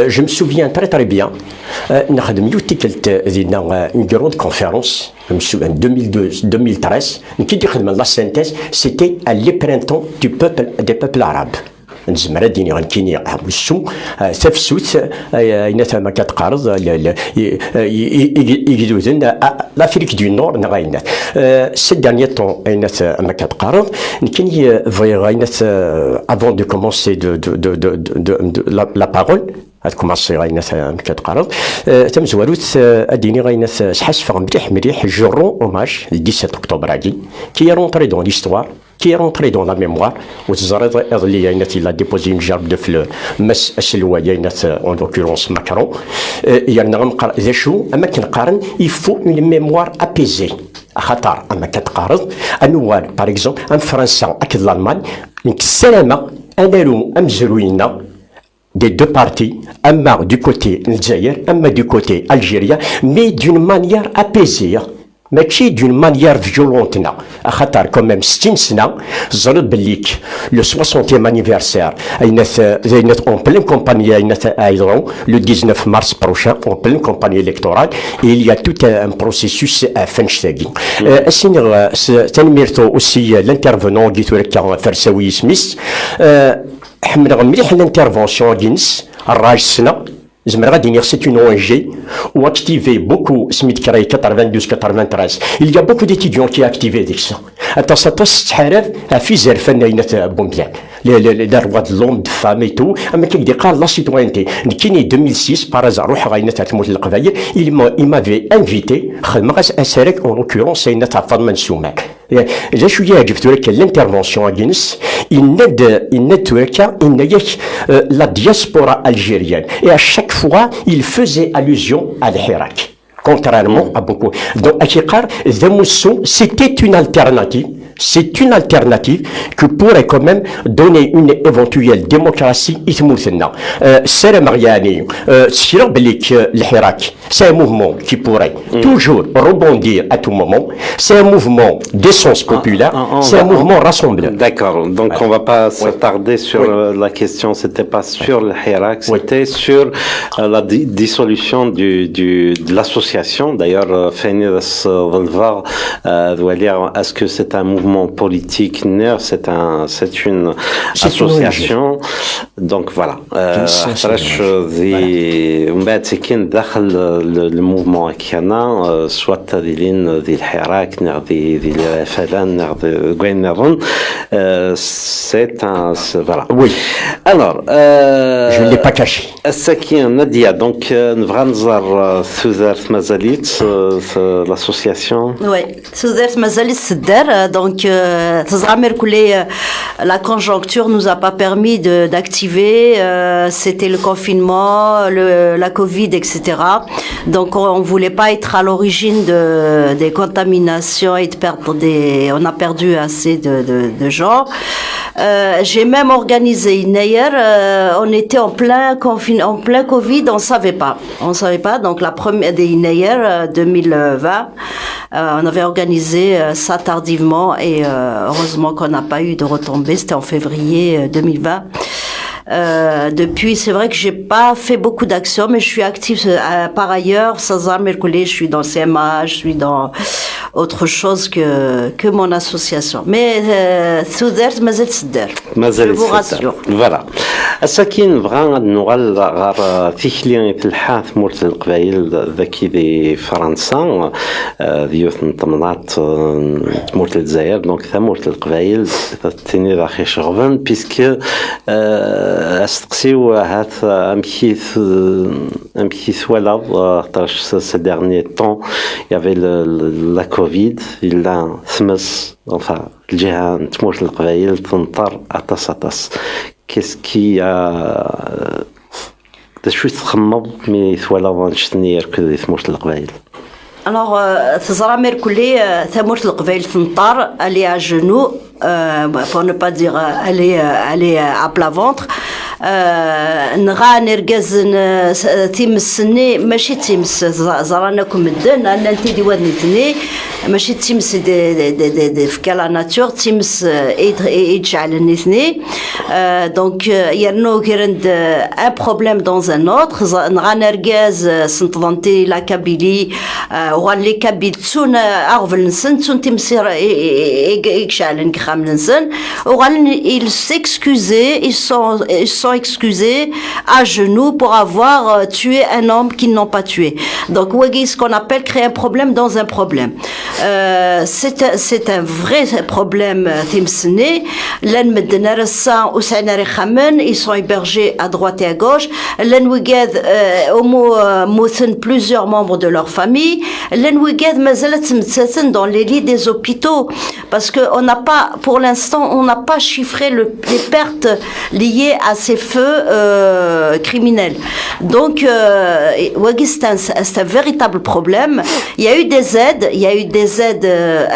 جو me souviens très bien نخدم يوتيكلت دينا اون غروند كونفيرونس je me souviens 2013 كي دي خدم لا سينتيز سيتي لي برينتون دو بوبل دي بوبل عرب نزمر ديني غنكيني عمسو تفسوت اين ما كتقارض يجدوزن لافريك دو نور نغاينا سي دانيي طون اين ما كتقارض نكيني فايغاينات افون دو كومونسي دو لا بارول كوماسي غاينات كتقارض تمزواروت اديني غاينات شحال مليح جورون اوماج 17 اكتوبر هادي كي رونطري دون ليستوار qui est rentré dans la mémoire. Il a déposé une gerbe de fleurs. En l'occurrence Macron. Il faut une mémoire apaisée. Par exemple, un Français avec l'Allemagne, des deux parties, un du côté algérien, un du côté algérien, mais d'une manière apaisée. ماشي d'une manière violente خاطر quand même 60 سنه زرد بليك le 60e anniversaire en pleine campagne le 19 mars prochain en pleine campagne électorale et il y a tout un processus فنشتاقي اسيني تنميرتو aussi l'intervenant qui تورك فرساوي سميث حمد مليح l'intervention جنس الراج سنه c'est une ONG où activé beaucoup, 92-93. Il y a beaucoup d'étudiants qui ont activé ça. Attends, ça passe à Fizer, les droits de l'homme, de femmes et tout. Mais qui dit la citoyenneté. Qui 2006, par hasard, il m'avait invité, en l'occurrence, c'est une femme soumée. Je suis à l'intervention à Guinness, il n'aide la diaspora algérienne. Et à chaque fois, il faisait allusion à l'Irak. Contrairement à beaucoup. Donc, c'était une alternative. C'est une alternative qui pourrait quand même donner une éventuelle démocratie. C'est un mouvement qui pourrait toujours rebondir à tout moment. C'est un mouvement d'essence populaire. C'est un mouvement rassembleur. D'accord. Donc on va pas s'attarder sur la question. C'était pas sur le Hirak, c'était sur la dissolution de l'association. D'ailleurs, Fénix Volvar doit dire est-ce que c'est un mouvement politique? Non, c'est une association. Donc voilà. Le mouvement كيانا soit ديال الحراك نغ ديال الفلان نغ كوين نظن c'est un voilà. Oui. Alors je ne l'ai pas caché. الساكين نادية donc نبغى نزار ثوذرت مازاليت l'association. Oui, ثوذرت مازاليت سدار donc تزعمر كل la conjoncture nous a pas permis d'activer c'était le confinement la Covid etc. Donc on voulait pas être à l'origine des contaminations et de perdre on a perdu assez de gens. J'ai même organisé une ailleurs, on était en plein Covid, on savait pas. Donc la première des Inayer 2020, on avait organisé ça tardivement et heureusement qu'on n'a pas eu de retombées. C'était en février 2020. Depuis, c'est vrai que j'ai pas fait beaucoup d'actions, mais je suis active par ailleurs. Je suis dans le CMA, je suis dans autre chose que mon association. Mais je vous rassure. Voilà. الساكين بغا نغال غار تيكلي الحاث مورت القبايل ذاكي دي فرنسا ديوث نطمنات مورت الجزائر دونك ثمورت القبايل تيني ذاخي شغفن بيسك استقسيو هاث امكيث ولد خاطرش سي ديرني طون يافي لا كوفيد الا ثمس enfin الجهه تمورت القبايل تنطر اطاس كيسكي شو تخمض مي ثوالا نشتني يركض ثمورت القبايل. Alors, Tazara Mercoulé, Thamourt le Qveil Thuntar, elle est à genoux, pour ne pas dire elle est à plat ventre. نغا نرجز تيمسني ماشي تيمس زراناكم الدن انا انت دي ودنتني ماشي تيمس دي في كلا ناتور تيمس يجعل النثني دونك يرنو كيرند ان بروبليم دون ان اوتر نغا نرجز سنتضنتي لا كابيلي وغان لي كابيل تسون اغفل نسن تسون تيمس يجعل نخام نسن وغان ils s'excuser ils sont excusés à genoux pour avoir tué un homme qu'ils n'ont pas tué. Donc, ce qu'on appelle créer un problème dans un problème. C'est un vrai problème. Ils sont hébergés à droite et à gauche. Plusieurs membres de leur famille. Dans les lits des hôpitaux. Parce que pour l'instant, on n'a pas chiffré les pertes liées à ces feux criminels. Donc, c'est un véritable problème. Il y a eu des aides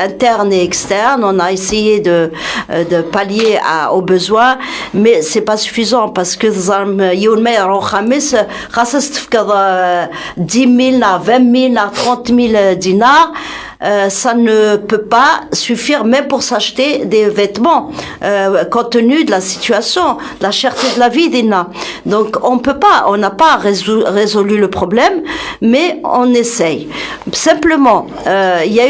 internes et externes. On a essayé de pallier aux besoins, mais c'est pas suffisant parce que 10 000, 20 000, 30 000 dinars. Ça ne peut pas suffire même pour s'acheter des vêtements compte tenu de la situation, de la cherté de la vie des nains. Donc on n'a pas résolu le problème, mais on essaye. Simplement, il y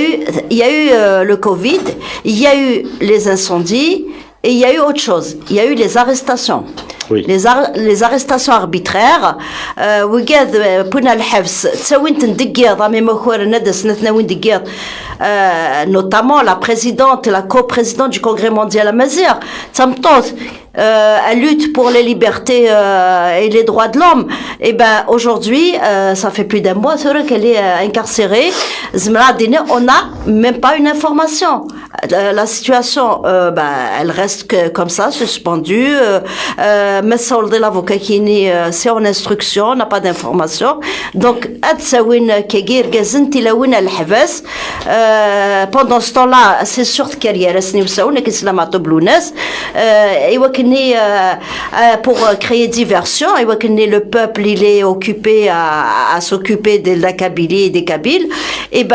a eu le Covid, il y a eu les incendies et il y a eu autre chose. Il y a eu les arrestations. Oui. Les arrestations arbitraires notamment la présidente et la coprésidente du Congrès mondial à Mazir elle lutte pour les libertés et les droits de l'homme. Et ben aujourd'hui, ça fait plus d'un mois qu'elle est incarcérée. On n'a même pas une information. La situation, elle reste comme ça, suspendue. De l'avocat qui c'est en instruction, on n'a pas d'information. Donc, pendant ce temps-là, c'est sûr qu'il y a pour créer diversion, le peuple il est occupé à s'occuper de la Kabylie et des Kabyles, et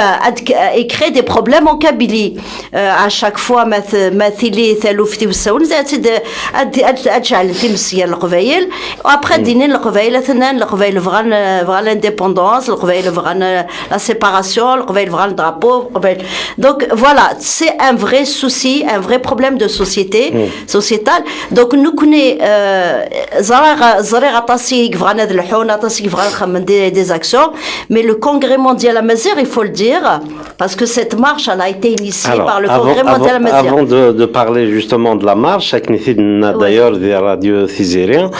il crée des problèmes en Kabylie. À chaque fois, après dîner l'indépendance, la séparation, le drapeau. Donc voilà, c'est un vrai souci, un vrai problème de sociétal. Donc nous connaissons des actions, mais le Congrès mondial à Mazir, il faut le dire, parce que cette marche elle a été initiée par le Congrès mondial à Mazir. Avant de parler justement de la marche, d'ailleurs des radios thizériens,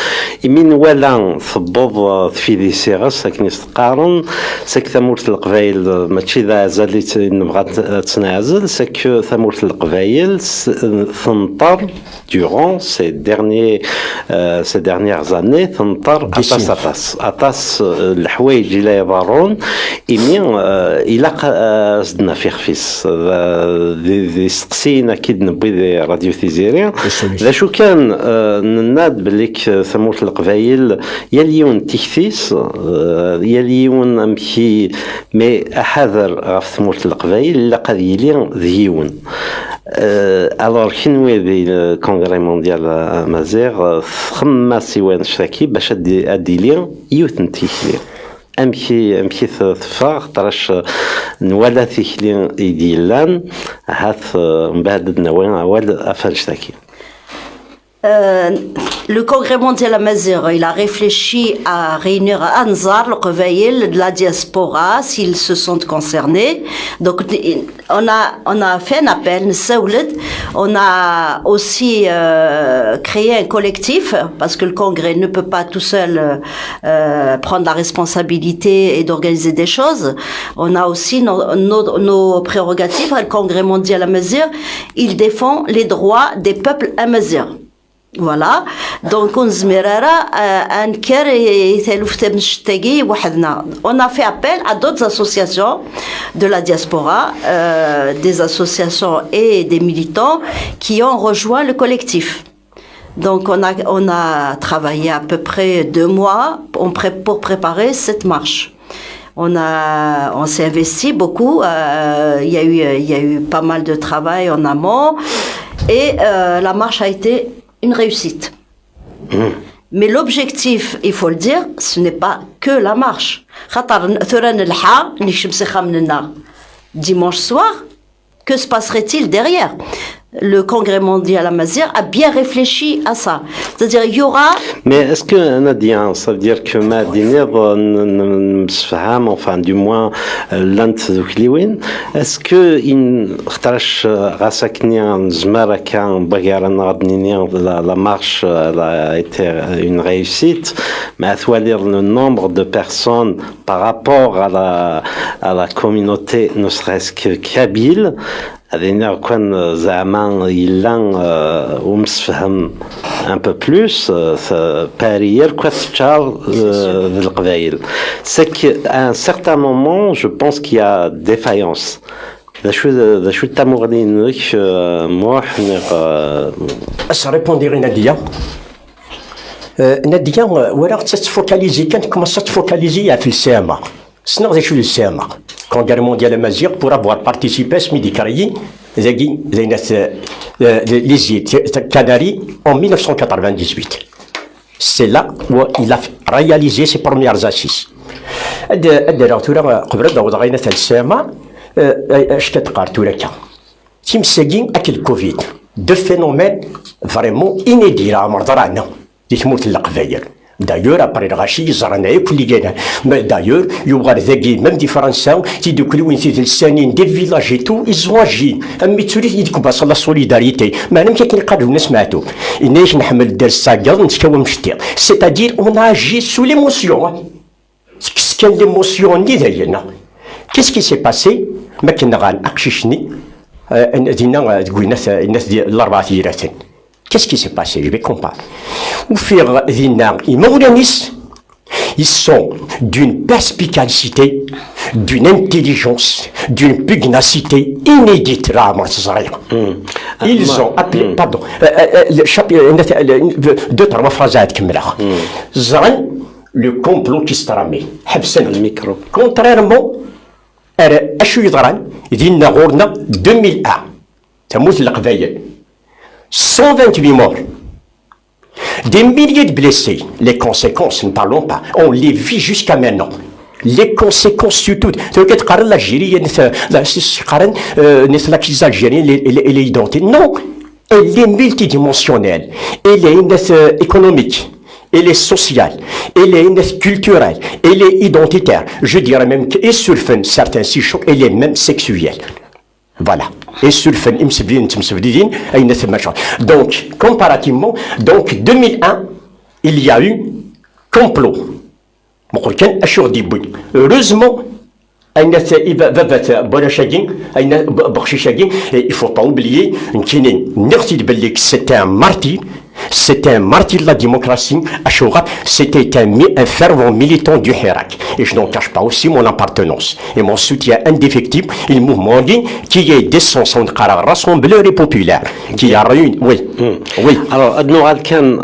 من ولا ثبوض في ذي سيغس لكن يستقارن سك ثمورت القبايل ماشي ذا زالت نبغى تنازل سك ثمورت القبايل ثنطر durant ces dernières années ثنطر أطاس الحوايج اللي يضارون إلا زدنا في خفيس ذي سقسينا كيد نبي ذي راديو ثيزيريا ذا شو كان نناد بليك ثمورت القبايل يليون تكثيس يليون أمشي مي أحذر غف ثمورت القبايل لقد يليون ذيون alors كنوي ذي الكونغري مونديال مازيغ خما سيوان شراكي باش ادي لي يوثن تيكلي امشي ثفاغ طرش نوالا تيكلي يديلان هاث من بعد نوين اول افان شراكي Le Congrès mondial amazigh, il a réfléchi à réunir à Anzar, le Reveil de la diaspora, s'ils se sentent concernés. Donc, on a fait un appel, on a aussi créé un collectif, parce que le Congrès ne peut pas tout seul prendre la responsabilité et d'organiser des choses. On a aussi nos prérogatives. Le Congrès mondial amazigh, il défend les droits des peuples amazighs. Voilà, donc on a fait appel à d'autres associations de la diaspora, des associations et des militants qui ont rejoint le collectif. Donc on a travaillé à peu près 2 mois pour préparer cette marche. On s'est investi beaucoup, il y a eu pas mal de travail en amont et la marche a été une réussite. Mais l'objectif, il faut le dire, ce n'est pas que la marche. Dimanche soir, que se passerait-il derrière? Le Congrès mondial amazigh a bien réfléchi à ça. C'est-à-dire, il y aura... Mais est-ce que, Nadia, ça veut dire que Madinir, enfin, du moins, l'un de Kliwin, est-ce que, la marche a été une réussite, mais à toi dire le nombre de personnes par rapport à la communauté, ne serait-ce que kabyle, هذين كان زعما إلا ومسفهم un peu plus بارير كتشار القبائل. C'est qu'à un certain moment, je pense qu'il y a défaillance. ذا شو تمغني لك موحنق أس ريبوندير نادية نادية ولا تتفوكاليزي كانت كما تتفوكاليزي في السامة سنغ ذا شو السامة Congrès mondial amazigh pour avoir participé à ce midi-caraï, les îles Canaries en 1998. C'est là où il a réalisé ses premières assises. Deux phénomènes vraiment inédits à Mardarana, les D'ailleurs, après le rachis, ils mais d'ailleurs, il y aura même des Français qui, des villages et tout, ils ont agi. Mais tu dis, ils sont la solidarité. Mais même quelqu'un qui a c'est-à-dire, on a agi sous l'émotion. Qu'est-ce qu'est l'émotion? Qu'est-ce qui s'est passé? Qu'est-ce qui s'est passé? Je vais comparer. Ils sont d'une perspicacité, d'une intelligence, d'une pugnacité inédite. Ils ont appelé, pardon, deux, trois phrases à le complot qui se tramait. Contrairement à 2001, 128 morts, des milliers de blessés. Les conséquences, ne parlons pas. On les vit jusqu'à maintenant. Les conséquences surtout. L'Algérie, les Algériens, elle est identique. Non, elle est multidimensionnelle. Elle est économique. Elle est sociale, elle est culturelle, elle est identitaire. Je dirais même qu'elle surfe certains sichocs, elle est même sexuelle. Voilà. Et sur le film, donc, comparativement, donc 2001, il y a eu complot. Heureusement, il ne faut pas oublier que c'était un martyr. C'était un martyr de la démocratie. C'était un fervent militant du Hirak. Et je n'en cache pas aussi mon appartenance et mon soutien indéfectible au mouvement qui est d'essence rassembleur et populaire. Qui a réuni. Oui. Oui. Alors, Admiral Khan,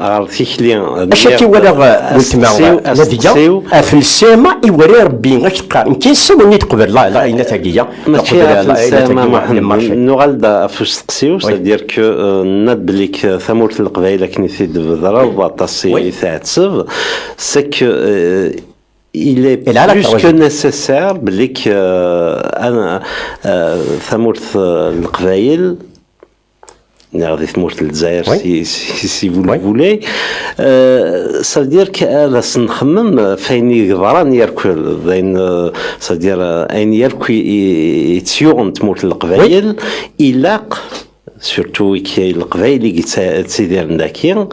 أشتي ولا نتماوى نتيجة في السماء يوري ربي غشقا كي نسموني تقبل لا نتاجية نغالدا فستقسيو c'est-à-dire que ندبلك ثمورة القبائل كنيسي دبذرة وباطاسي ثاتسف c'est que il est plus que nécessaire بليك ثمورة القبائل si vous le voulez, ça veut dire que سنخمم فين يقدران يركل بين ça veut dire أين يركل يتيون تموت القبائل إلاق surtout كي القبائل يتسيدير نداكين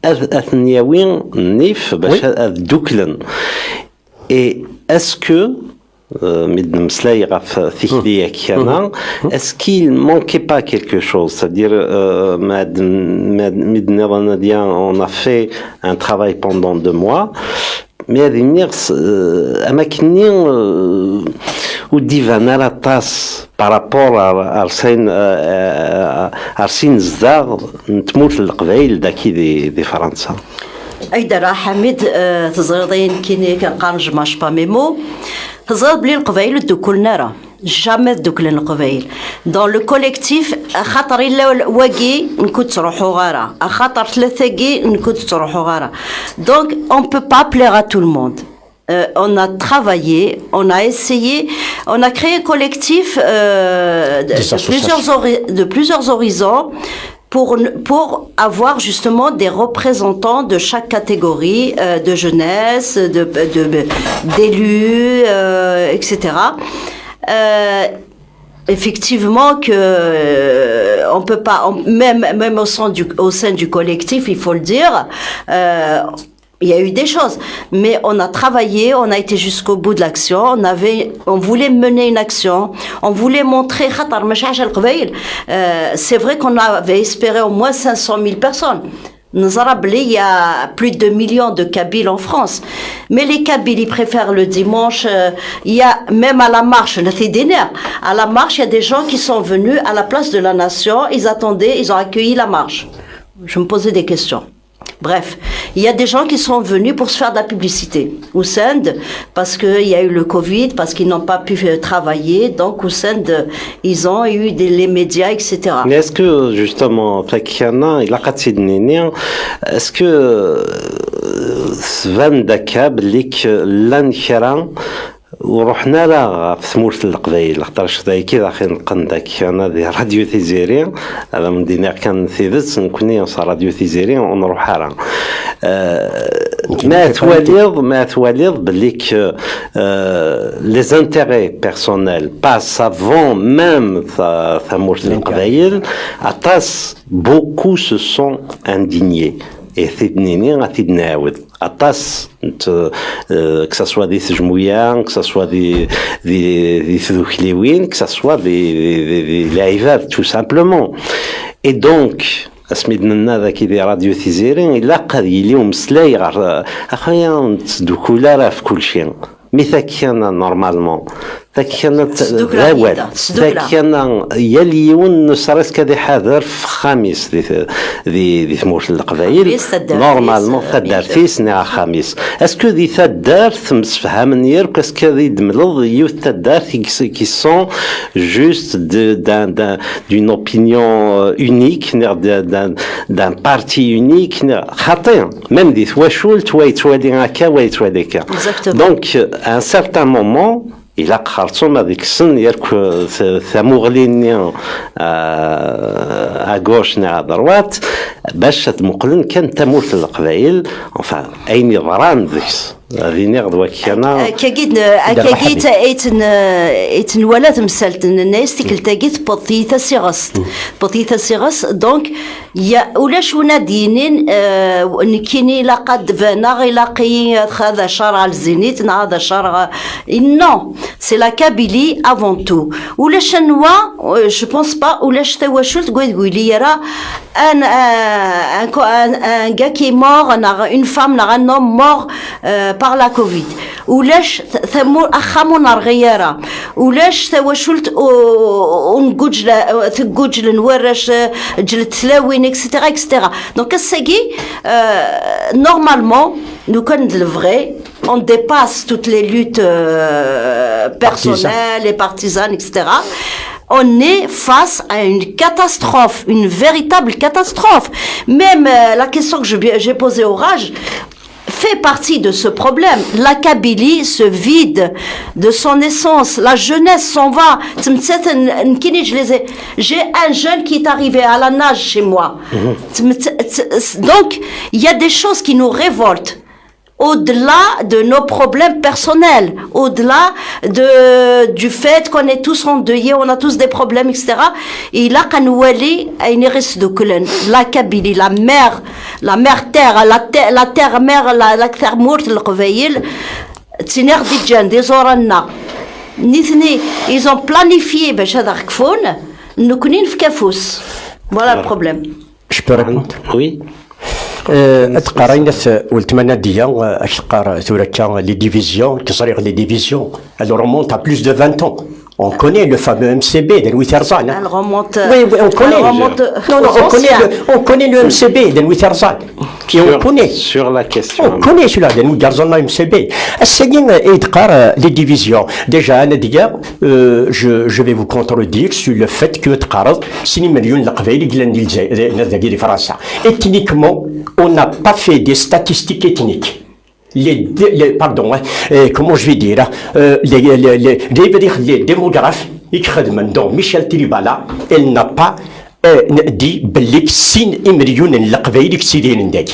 أثنياوين نيف باش دوكلن et est-ce que est-ce qu'il ne manquait pas quelque chose? C'est-à-dire, on a fait un travail pendant 2 mois, mais à venir, ou divana la tasse par rapport à Arsène Zdar, نتموت القبائل داكي دي فرنسا. أيضا حميد تزغيضين كيني كنقارنج ماش با ميمو تزغيض بلي القبائل دوكلنا راه جامي دوكلن القبائل دون لو كوليكتيف خاطر الا واقي نكون تروحوا غارة خاطر 3 كي نكون تروحوا غارة دونك اون بو با بلير ا تو الموند. On a travaillé, on a essayé, on a créé un collectif de plusieurs horizons pour avoir justement des représentants de chaque catégorie de jeunesse, d'élus, etc. Effectivement que on peut pas, même au sein du collectif, il faut le dire. Il y a eu des choses, mais on a travaillé, on a été jusqu'au bout de l'action, on voulait mener une action, on voulait montrer, c'est vrai qu'on avait espéré au moins 500 000 personnes. Il y a plus de 2 millions de Kabyles en France. Mais les Kabyles, ils préfèrent le dimanche. Il y a, même à la marche, à la marche, il y a des gens qui sont venus à la place de la nation, ils attendaient, ils ont accueilli la marche. Je me posais des questions. Bref, il y a des gens qui sont venus pour se faire de la publicité. Oussend, parce qu'il y a eu le Covid, parce qu'ils n'ont pas pu travailler. Donc, Oussend, ils ont eu les médias, etc. Mais est-ce que, justement, est-ce que Sven Dakab, lik l'Ankaran, ورحنا لها في ثمورة القبائل خاطرش كي داخل نقندك انا دي راديو تيزيري هذا من دينار كان ثيبت نكوني وصار راديو تيزيري ونروح لها ما تواليض بليك لي زانتيري بيرسونيل باس افون ميم ثمورة القبائل عطاس بوكو سو سون اندينيي et que ça soit des Sejmouillans, que ça soit des Thoukhléouines, que ça soit des Laïvers, tout simplement. Et donc, اسميدنا ذاك دي راديو تيزيرين الا قد اليوم سلاي اخويا تدوكولا راه في كل شيء مثاك انا نورمالمون ذاك انا ذاك انا يليون نسرس كدي حاضر في خميس دي ثموش القبائل نورمالمون ثدار تيسني خميس اسكو دي ثدار تمسفها نير كاسكو دي دملض يو ثدار كي سون جوست d'une opinion unique d'un parti unique خاطئ même دي ثواشول توالي هكا ويتوالي هكا donc à un certain moment إلا قخرتهم هذيك السن يركو ثموغلين أغوش نا دروات باش تمقلن كان تموت القبائل enfin أين يضران ذيكس هذه غدوة كيانا كاكيد ايتن ولات مسالت الناس تيكل تاكيد بطيثة سيغس دونك يا ولاش ونادينين نكيني لقد فانا لاقي هذا شارع الزينيت هذا شارع نو سي لا كابيلي افون تو ولاش نوا جو بونس با ولاش تواشلت تقولي راه un gars qui est mort, une femme, un homme mort par la Covid. ولاش ثمور أخامون الغيارة ولاش تواشلت ونقوج نورش جل تلاوين etc etc. Donc c'est normalement nous connaissons le vrai, on dépasse toutes les luttes personnelles et partisanes etc. On est face à une catastrophe, une véritable catastrophe. Même la question que j'ai posée au Raj, fait partie de ce problème. La Kabylie se vide de son essence. La jeunesse s'en va. J'ai un jeune qui est arrivé à la nage chez moi. Donc, il y a des choses qui nous révoltent. Au-delà de nos problèmes personnels, au-delà du fait qu'on est tous endeuillés, on a tous des problèmes, etc. Et là, quand nous voyons la Kabylie, la mère terre, la terre mère, la terre morte, le Qbaïl, تنير دي جان دي زورنا نيثني ils ont planifié باش هذا ركفون نكونين في كافوس. Voilà le problème. Je peux répondre? Oui. تقارينت والتمنى ديا اش تقار ثورة لي ديفيزيون كصريغ لي ديفيزيون elle remonte à plus de 20 ans. On connaît le fameux MCB de Louis Tarzan. Elle remonte. Oui, on connaît. On connaît le MCB de Louis Tarzan. Sur la question. On connaît celui-là de Louis Tarzan MCB. Essayez les divisions. Déjà, je vais vous contredire sur le fait que 6 millions de France. Ethniquement, on n'a pas fait des statistiques ethniques. Pardon, comment je vais dire, les démographes, dont Michel Tiribala, elle n'a pas dit que 6 millions de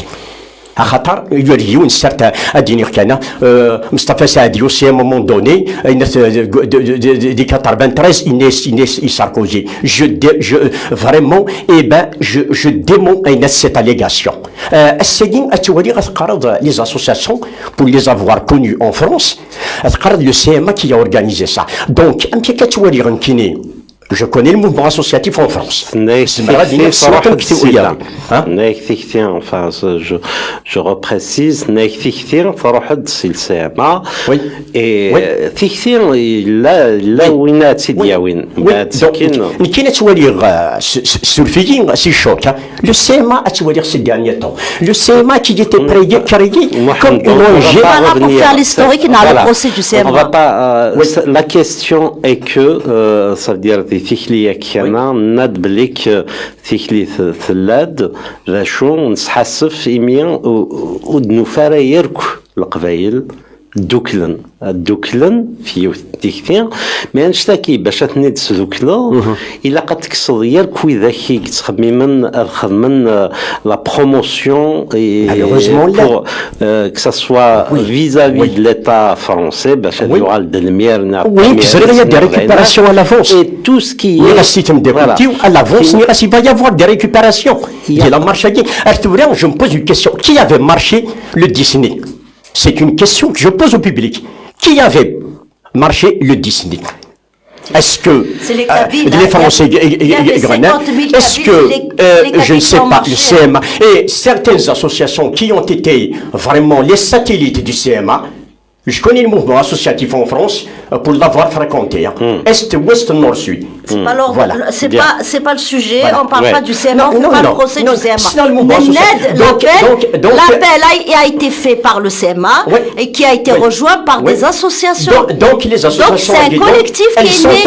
خاطر يوريون سارت اديني كان مصطفى سعدي aussi à un moment donné دي 93 Inès Sarkozy vraiment je démonte cette allégation السيدين اتوري غتقرض les associations pour les avoir connues en France غتقرض le CMA qui a organisé ça donc انت كتوري غنكيني. Je connais le mouvement associatif en France. Enfin, je reprécise, c'est le CMA. Oui. Et là où il a Tidiawin. Le CMA a tué ces derniers temps. Le CMA qui était créé comme une ONG. Pour faire l'historique, dans le procès du CMA. On va pas. La question est que ça veut dire ثيكلي كيانا ناد بليك ثيكلي ثلاد راشو نسحسف إميا ودنوفارا يركو القبايل دوكلن في تيكتين ما نشتكي باش تنيد سدوكلا إلا قد تكسر يركو إذا كي تخممن الخدمن لا بروموسيون pour que ça soit vis-à-vis de l'État français باش يديروا على الدلمير oui كسر des récupérations à l'avance et tout ce qui est système de culture à l'avance il va y avoir des récupérations il a marché je me pose une question qui avait marché le Disney? C'est une question que je pose au public. Qui avait marché le Disney? Est-ce que les Français est-ce que je ne sais pas le CMA et certaines associations qui ont été vraiment les satellites du CMA? Je connais le mouvement associatif en France pour l'avoir fréquenté. Est, ouest, nord, sud. Alors, voilà. C'est pas le sujet. Voilà. On parle pas du CMA. On parle pas le procès du CMA. L'appel a été fait par le CMA et qui a été rejoint par des associations. Donc les associations. Donc c'est un collectif qui est né.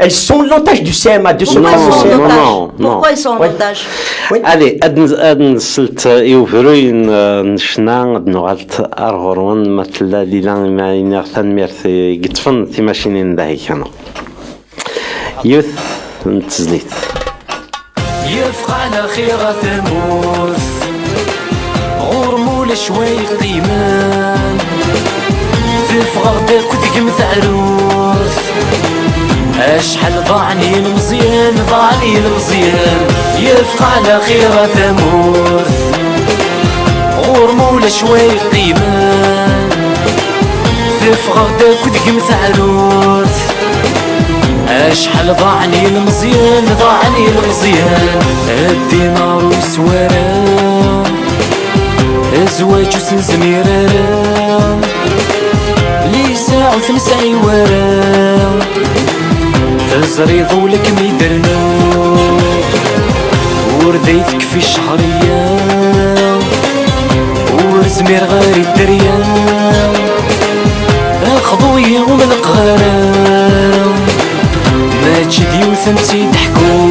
Elles sont l'otage du CMA de ce Pourquoi ils sont en otage? Allez, adnselt يوفروين نشنا نغالت أرغرون مثل ليلا ما ينرثن مرثي قطفن في ماشينين داهي كانوا يوث نتزليت يفقع على خيرة تموت غرمو لشوي قيمان تفغر داك وتقمت عروس اشحال ضاعني المزيان يفقع على خيرة تموت غرمو لشوي قيمان تفغر داك وتقمت عروس اشحال ضاعني المزيان الدينار وسوارا ازواج وسنزميرا لي ساعة ثنسعي ورا تزري ضولك ميدرنا ورديتك في الشهرية ورزمير غاري الدريا اخذو يوم القهرام ما تشدي وثنتي ضحكو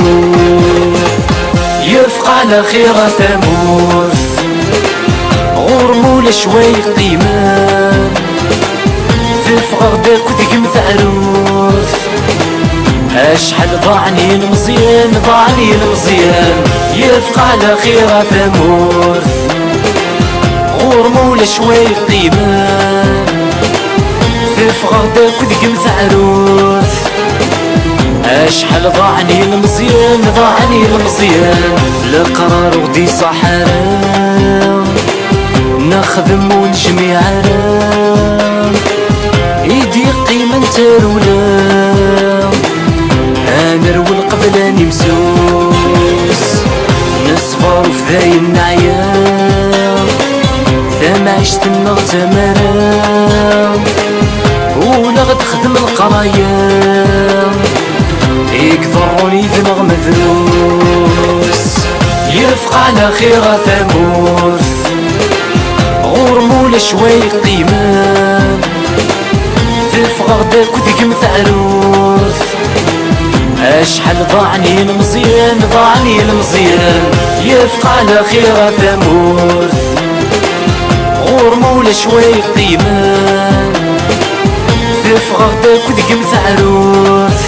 يفقع على خيرة تموت غور مولا شوي قيمان في فغردك وتقمت عروس اشحال ضاعني المزيان ضاعني المزيان يفقع على خيرة ثمور غور مولا شوي قيمان في فغردك وتقمت عروس اشحال ضاعني المزيان ضاعني المزيان القرار ودي صحراء نخدم ونجمي عرام ايدي قيمة نتارولا انا رول قبلاني مسوس نصفر في ذاي النعيام ثم عشت النغ تمرام ولا غد خدم القرايا يكثروني دماغ مذروس يفقع على خيرة ثمورث غور مولا شوي قيمان في فغردك وتقمت عروس اشحال ضاعني المزيان ضاعني المزيان يفقع على خيرة ثمورث غور مولا شوي قيمان في فغردك وتقمت عروس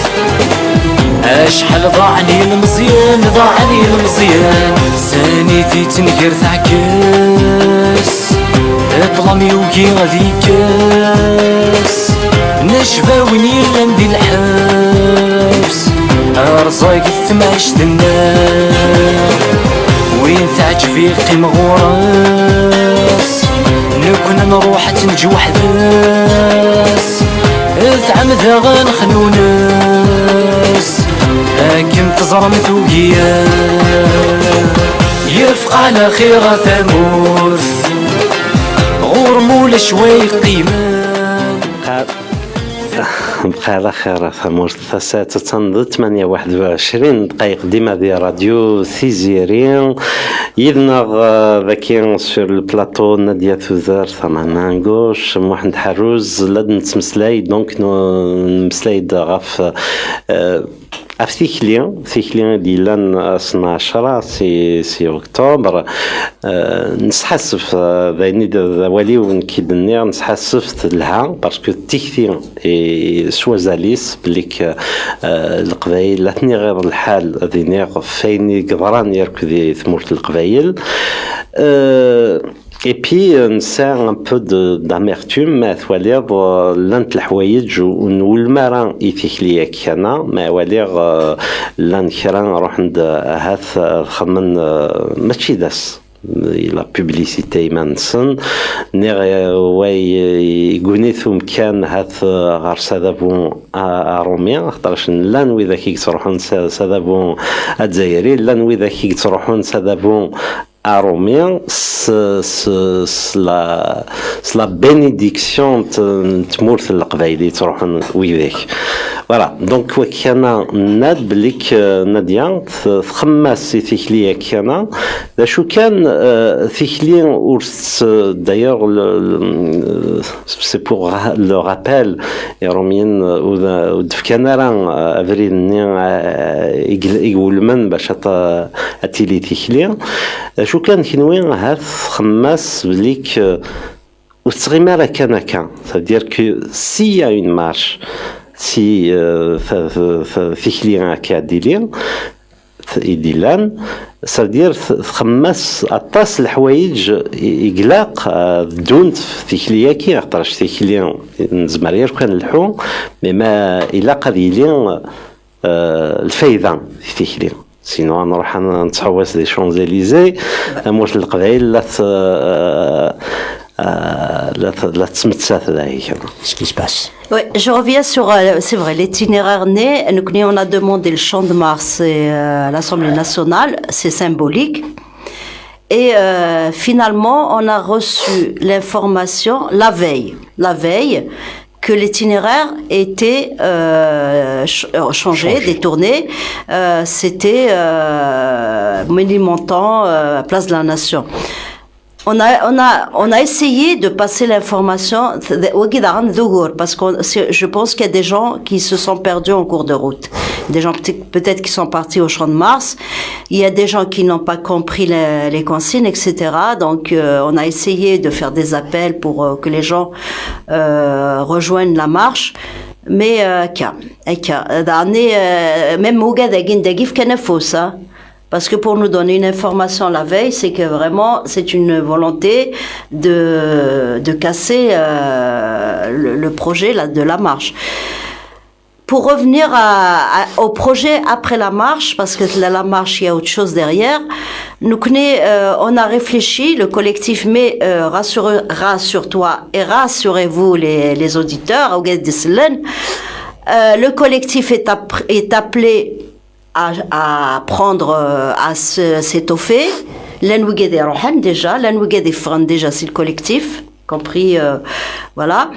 اشحال ضاعني المزيان ضاعني المزيان سانيتي تنقر تعكس اطلمي وكي غادي كاس نشفى وين يلا ندي الحبس ارزاق ثماش النار وين تعجبي قيم غراس نكون نروح تنجي وحداس تعمدها غنخلو ناس لكن تزرم ثوقيا يفقع على خيرة ثمورث غور مولا شوي قيمان بقى على خير ثمورث الساعة تنض 8:21 دقائق ديما ديال راديو ثيزيرين يدنا ذاكين سور البلاطو نادية ثوزر ثمانا نقوش محمد حروز لاد نتمسلاي دونك نمسلاي غاف في ثيكلين ديال 12 سي اكتوبر نسحسف ذايني ذوالي ونكيدني نسحسف لها باسكو تيكثي سوازاليس بليك القبايل لا تني غير الحال ذيني فين قدران يركض ثمورت القبايل Et puis, c'est un peu d'amertume, mais ثوالير لانت الحوايج ونولمارا يثيخليا كيانا ما ولير لان كرا نروح عند هاث خمن ماشي داس لا بوبليسيتي مانسن نير واي يقونيثم كان هاث غار سادابون اروميا خاطرش لان وذا كي تروحون سادابون الجزائري لان وذا كي تروحون سادابون Aromien, c'est la bénédiction de Tmourth al-Qbaïli, voilà, donc كان ناد بليك ناديان تخمس ثيكليا كان شو كان ثيكليا ورث دايوغ سي بور لو رابيل روميين ودفكان راه افريل يقول من باش اتيلي ثيكليا شو كان كنوي هاد خماس بليك وتغيما راه كان c'est-à-dire que s'il y a une marche si ثيكليا كاديليا يديلان سادير خماس اطاس الحوايج يقلاق دون ثيكليا كي خاطرش ثيكليا نزمارير كان الحوم ما الا قضيلين الفايده ثيكليا سينو نروح نتحوس لي شونزيليزي موش القبائل لا تسمتسات هذه Ce qui se passe. Oui, je reviens sur, c'est vrai, l'itinéraire né. On a demandé le Champ de Mars à l'Assemblée nationale, c'est symbolique. Et finalement, on a reçu l'information la veille, que l'itinéraire était changé, détourné. C'était Ménilmontant, Place de la Nation. on a essayé de passer l'information parce que je pense qu'il y a des gens qui se sont perdus en cours de route. Des gens peut-être qui sont partis au Champ de Mars. Il y a des gens qui n'ont pas compris les consignes, etc. Donc, on a essayé de faire des appels pour que les gens rejoignent la marche. Mais même au parce que pour nous donner une information la veille, c'est que vraiment c'est une volonté de casser le projet de la marche. Pour revenir au projet après la marche, parce que la marche, il y a autre chose derrière, nous on a réfléchi, le collectif, mais rassure-toi et rassurez-vous les auditeurs, le collectif est appelé à prendre, à s'étoffer. Déjà, c'est le collectif, compris, voilà.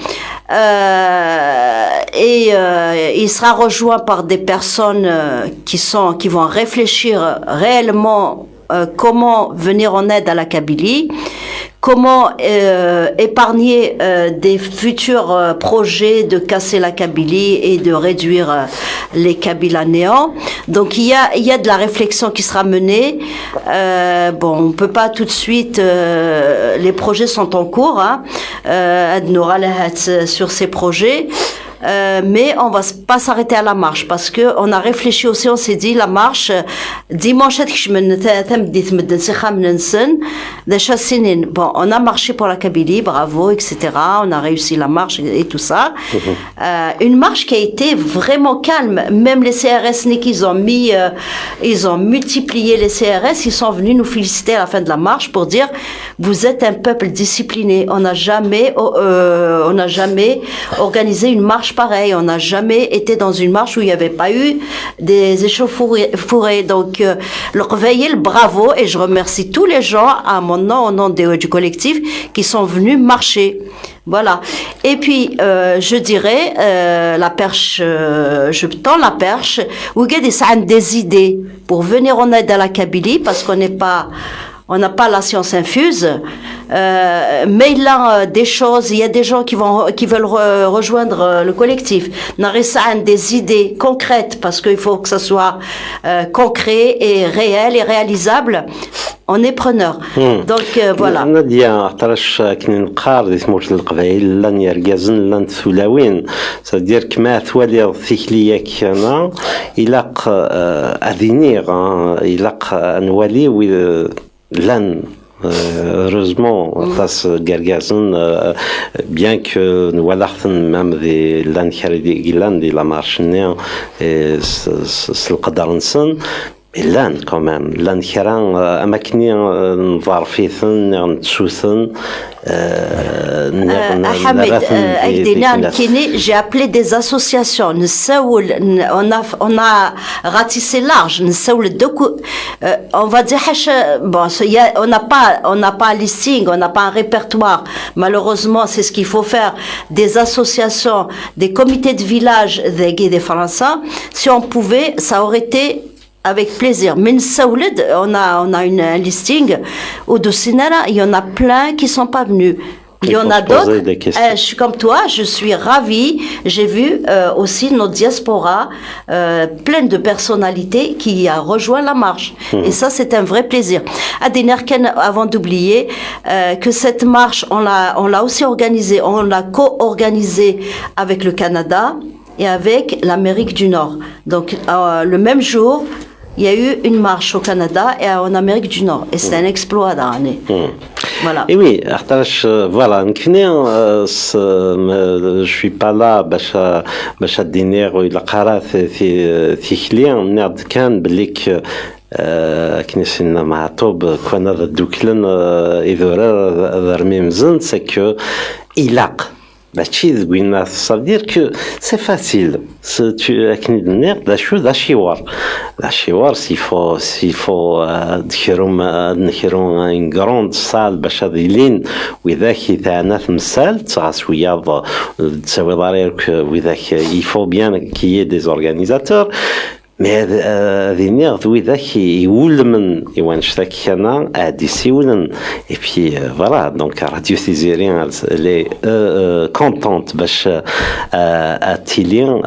Il sera rejoint par des personnes qui vont réfléchir réellement comment venir en aide à la Kabylie, comment épargner des futurs projets de casser la Kabylie et de réduire les Kabyles à néant. Donc il y a de la réflexion qui sera menée. On peut pas tout de suite. Les projets sont en cours. Sur ces projets. Mais on va pas s'arrêter à la marche parce que on a réfléchi aussi, on s'est dit la marche dimanche bon, on a marché pour la Kabylie, bravo, etc. On a réussi la marche et tout ça. Une marche qui a été vraiment calme. Même les CRS ils ont multiplié les CRS, ils sont venus nous féliciter à la fin de la marche pour dire vous êtes un peuple discipliné. On n'a jamais organisé une marche pareil, on n'a jamais été dans une marche où il n'y avait pas eu des échauffourées. Donc, le bravo, et je remercie tous les gens à mon nom, au nom du collectif, qui sont venus marcher. Voilà. Et puis, je dirais, la perche, je tends la perche, où il y a des idées pour venir en aide à la Kabylie, parce qu'on n'a pas la science infuse, mais il y a des choses, il y a des gens qui veulent rejoindre le collectif. On a des idées concrètes, parce qu'il faut que ça soit concret et réel et réalisable. On est preneur. Donc voilà. C'est-à-dire que ما ثوالي ثيكلية كنا إلاق أذينير إلاق أنوالي لن heureusement face Gergazen bien que nous voyons même des l'an de la marche néant et le قدرنسن لان كمان لان كران اماكن ظرفيثن نتسوثن j'ai appelé des associations. On a ratissé large. On va dire bon, on n'a pas un listing, on n'a pas un répertoire. Malheureusement, c'est ce qu'il faut faire. Des associations, des comités de village des Guides des Français. Si on pouvait, ça aurait été avec plaisir. Mais on a un listing au Docinara, il y en a plein qui sont pas venus. Il y en a d'autres. Je suis comme toi, je suis ravie. J'ai vu aussi notre diaspora pleine de personnalités qui a rejoint la marche. Et ça, c'est un vrai plaisir. Adenerken, avant d'oublier que cette marche, on l'a aussi organisée, on l'a co-organisée avec le Canada et avec l'Amérique du Nord. Donc, le même jour, il y a eu une marche au Canada et en Amérique du Nord. Et c'est un exploit d'année. Voilà. Et oui, voilà, je suis pas là باش الدينير ولا قرات في خليان نعد كان بليك كنيسنا مع طوب كنا دوكلن إذا رميم زند سكو إلاق ça veut dire que c'est facile. S'il faut une grande salle بشاديلين وذاك يتعنات مسال تسوي ضريرك وذاك il faut bien qu'il y ait des organisateurs. مي هذه نيغ ذاك يولد من يوانشتاك كان عادي سيولن اي بي فوالا دونك راديو تيزيريان لي كونتونت باش اتيلين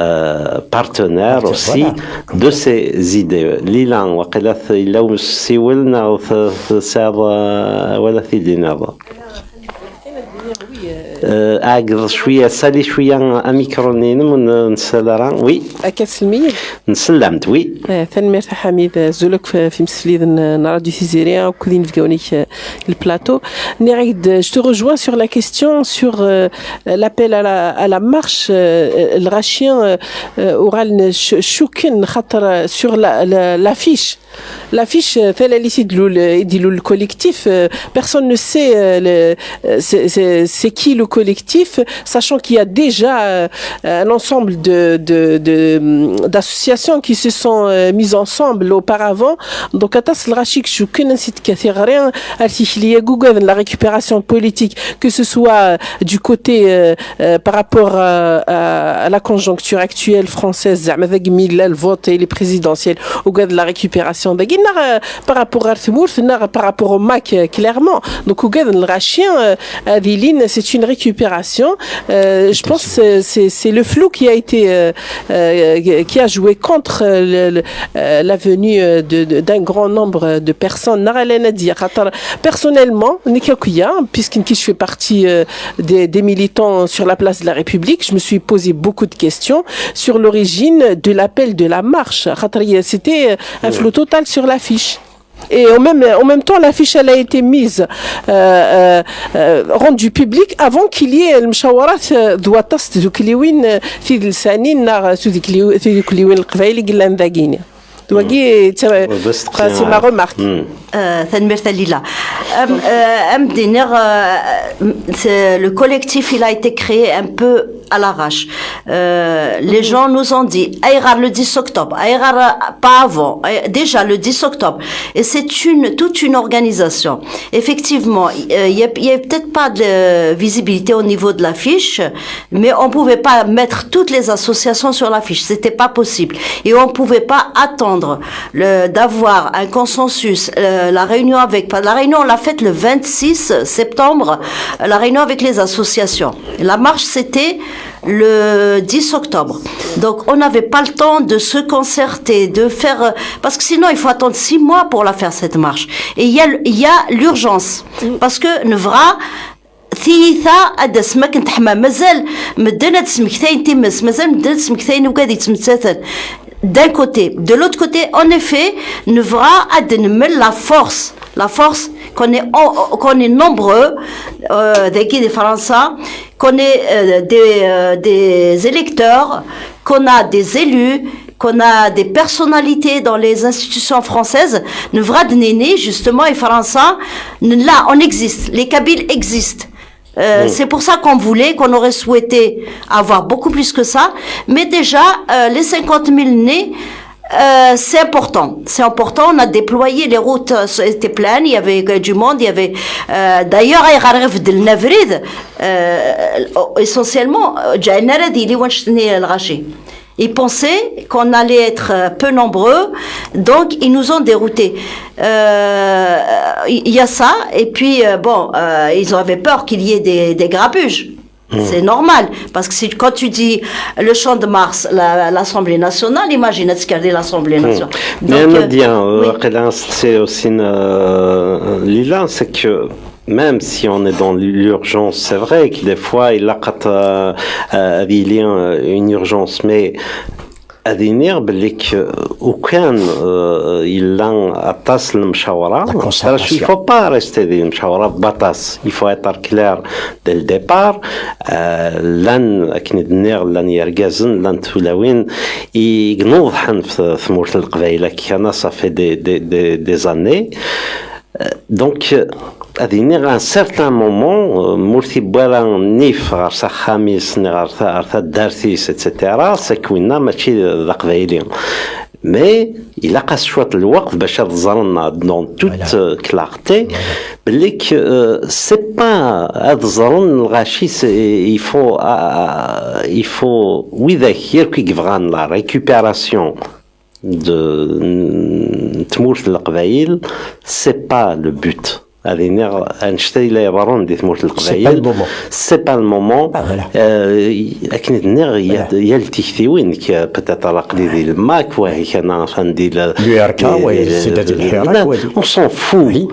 بارتنير اوسي دو سي زيدي ليلا وقيلا الا سيولنا ساعه ولا ثيدينا أقدر شوية سالي شوية أميكرونين من نسلران وي أكاس المية نسلمت وي ثاني مرتاح حميد زولك في مسليد راديو تيزيريان وكلين في كونيك البلاteau نعيد je te rejoins sur la question sur l'appel à la marche الغاشيان أورال شوكن خاطر sur l'affiche l'affiche telle elle ici يديروا le collectif personne ne sait c'est qui le collectif, sachant qu'il y a déjà un ensemble d'associations qui se sont mises ensemble auparavant. Donc, la récupération politique, que ce soit du côté par rapport à la conjoncture actuelle française, le vote et les présidentielles, au gars de la récupération, par rapport à par rapport au MAC, clairement. Donc, au gars de l'Rachien, c'est une récupération. Je pense que c'est le flou qui a été qui a joué contre la venue d'un grand nombre de personnes. Personnellement, puisque je fais partie des militants sur la place de la République, je me suis posé beaucoup de questions sur l'origine de l'appel de la marche. C'était un flou total sur l'affiche. Et en même temps, l'affiche elle a été mise rendue publique avant qu'il y ait le مشاورات دواتست ذوك اللي وين في لسانين نار ذوك اللي وين القبائل قلنا مذاقين دوكي c'est ma remarque. Le collectif il a été créé un peu à l'arrache. Les gens nous ont dit le 10 octobre, pas avant, déjà le 10 octobre. Et c'est toute une organisation. Effectivement, il y a peut-être pas de visibilité au niveau de l'affiche, mais on pouvait pas mettre toutes les associations sur l'affiche. C'était pas possible. Et on pouvait pas attendre d'avoir un consensus. La réunion on l'a faite le 26 septembre, la réunion avec les associations. La marche, c'était le 10 octobre. Donc, on n'avait pas le temps de se concerter, de faire... Parce que sinon, il faut attendre 6 mois pour la faire, cette marche. Et il y a l'urgence. Parce que Nevra... ثيثا أدا سمك نتحمى مازال مدنا تسمكتين تيمس مازال مدنا تسمكتين وقاعد يتمثل d'un côté. De l'autre côté, en effet, Nevra a la force qu'on est nombreux, des Français, qu'on est des électeurs, qu'on a des élus, qu'on a des personnalités dans les institutions françaises. Nevra de Néné, justement, et Français, là, on existe. Les Kabyles existent. C'est pour ça qu'on aurait souhaité avoir beaucoup plus que ça. Mais déjà, les 50 000 nés, c'est important. C'est important. On a déployé les routes, étaient pleines. Il y avait du monde. Il y avait, d'ailleurs, essentiellement, ils pensaient qu'on allait être peu nombreux, donc ils nous ont déroutés. Il y a ça, et puis ils avaient peur qu'il y ait des grabuges. C'est normal, parce que quand tu dis le champ de Mars, l'Assemblée nationale, imagine ce qu'il y a l'Assemblée nationale. C'est aussi Lila, c'est que même si on est dans l'urgence, c'est vrai que des fois il a une urgence, mais أذينير بليك وكان إلا أطاس المشاورة il faut pas rester دي المشاورة بطاس il faut être clair dès le départ لن أكندنير لن يرجزن لن تولاوين يقنوض حن في ثمورة القبائل كان صافي des années donc à un certain moment, Mourti Bouala Nif, Arsa Khamis, Arsa Darthis, etc., c'est qu'on a matché l'Aqbaïlien. Mais il a qu'à choisir le waqt, Bachar Zalna, dans toute clarté, que c'est pas Zalna le Rachi, il faut, oui, d'ailleurs, qui la récupération de تمورت القبائل c'est pas le but. نشتري لا يبرون دي ثمورة القبائل سي با المومون لكن النغ يلتكثيوين بتاتا قليدي الماك وهي كان فندي l'URK سداد الحراك on s'en fout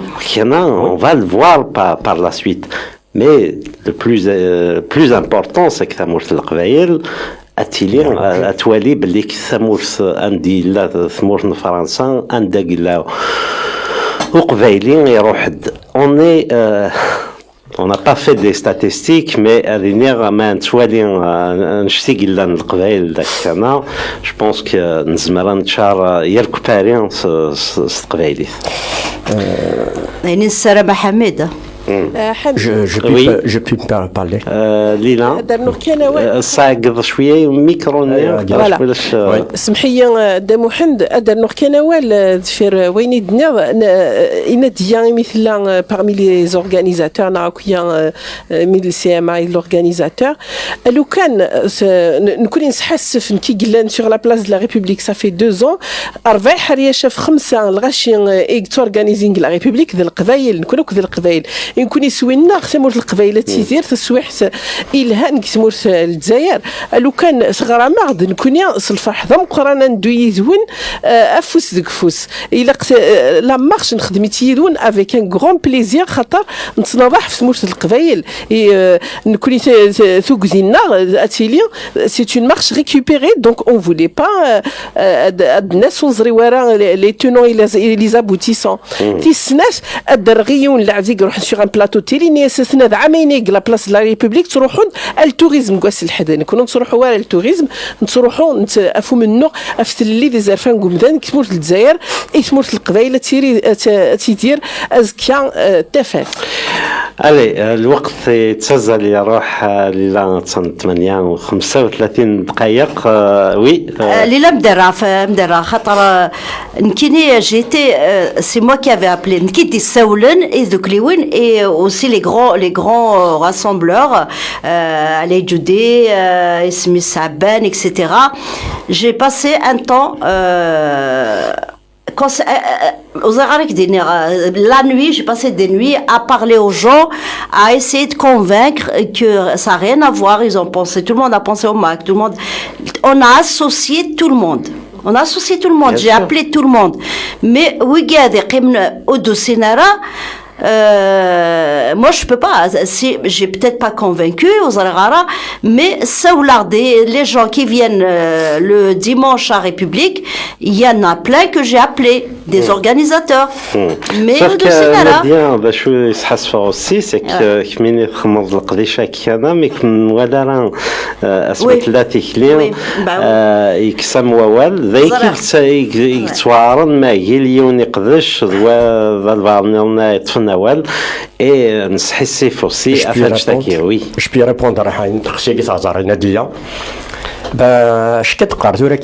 on va le voir par la suite mais le plus important c'est que ثمورة القبائل أتيلين أتوالي باللي ثمورة عندي لا ثمورة فرنسا عندك لا وقبايلين يروح on n'a pas fait des statistiques mais أذينيغ ما نتوالي نشتي قلنا القبايل داك السنة je pense que نزمر نتشار يالكبارين قبايلي يعني السلامة حميدة Je peux parler. ليلى صاعد شويه ميكرو سمحية دامو حمد أدر نور كنوال دفير ويني دنا إن ديان مثل parmi les organisateurs نعاكيا من CMA l'organisateur لو كان نكون نحسف نكي قلان sur la place de la République ça fait 2 ans 4 حريه شاف 5 الغاشين ايكت اورغانيزينغ لا ريبوبليك ذا القبايل نكونوا كذا القبايل يكون يسوينا ختمور القبائل تيزير تسويحت إلهان كتمور الجزائر لو كان صغرى معض نكوني صلفح ضم قرانا ندو يزون أفوس دكفوس إلا لا مارش نخدم يتيدون افيك ان غران بليزير خاطر نتنضح في تمور القبائل نكوني ثوكزينا اتيلي سي اون مارش ريكوبيري دونك اون فولي با الناس ونزري ورا لي تونون لي زابوتيسون تيسناس الدرغيون العزيق روح سيغ ان بلاطو تيلي نيسسنا عامين لا بلاص لا ريبوبليك تروحون التوريزم كواس الحدا نكونوا نروحوا ورا التوريزم نروحوا نتافو منو افتلي دي زرفان قمدان كتمورت الجزائر كتمورت القبائل تيدير ازكيا تفاف الي الوقت تسزل يا روح ليلى 35 دقائق وي ليلى مدرا خاطر نكيني جيتي سي موا كي افي ابلي نكيتي ساولن اي ذوكليوين اي aussi les grands rassembleurs Ali Djoudé, Ismi Saben, etc. J'ai passé un temps la nuit, j'ai passé des nuits à parler aux gens, à essayer de convaincre que ça n'a rien à voir. Ils ont pensé, tout le monde a pensé au MAC, tout le monde. On a associé tout le monde. On a associé tout le monde. J'ai appelé tout le monde. Mais oui, au Dosinara. Moi je peux pas, j'ai peut-être pas convaincu aux Algara, mais saularder les gens qui viennent le dimanche à République, il y en a plein que j'ai appelé des organisateurs. Mais sauf que bien باش يحسفوا aussi c'est que كمين خمض القديشه كيانا مي ولا راه اسمت لا تكلي يكسم ووال ذيك يتوارن ما يليون يقدش ذا نوال et نحسف aussi افاجتك وي je peux répondre à une تخسيك تهضر ناديه باش كتقرا ذورا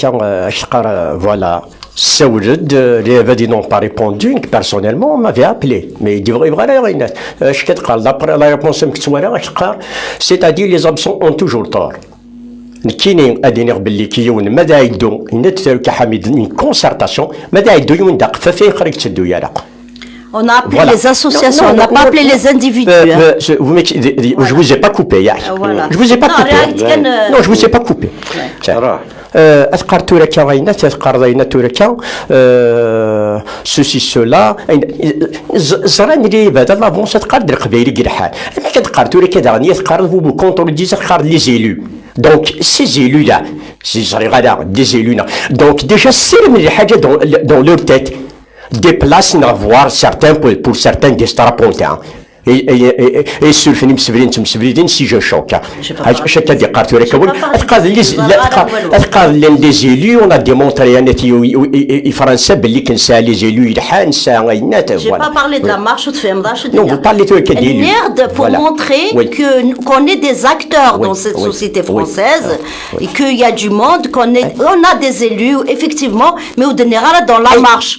اش تقرا فوالا سولد les avait n'ont pas répondu personnellement on m'avait appelé mais il devrait vraiment rien اش كتقرا d'après la réponse مكتوره اش تقرا c'est-à-dire les absents ont toujours tort كاينين ادينيغ باللي كيون ماذا يدو نتر كحميد une concertation ماذا يدو يندق ففي خرج تدو يا On a appelé les associations, on n'a pas appelé les individus. Je vous ai pas coupé hier. Je vous ai pas coupé. Non, je vous ai pas coupé. أذكر توركا غينا تذكر غينا توركا سوسي سولا زران لي بعد لافونس تقدر قبيلي كالحال كتقرا توركا دغني تقرا بو كونترول دي تقرا لي زيلو دونك سي زيلو لا سي زريغا دي زيلو دونك ديجا سير من الحاجه دون لور تيت déplace n'avoir certains pour certains des strapontins et sur فيني مسبرين si je choque chaque دي قارتو ركبون تقاد لي زيلو on a démontré ان فرنسا باللي كنسا لي زيلو يلحان نسا غينات j'ai pas parlé de la marche de Femdash non vous parlez de quel merde pour montrer que qu'on est des acteurs dans cette société française et qu'il y a du monde on a des élus effectivement mais au général dans la marche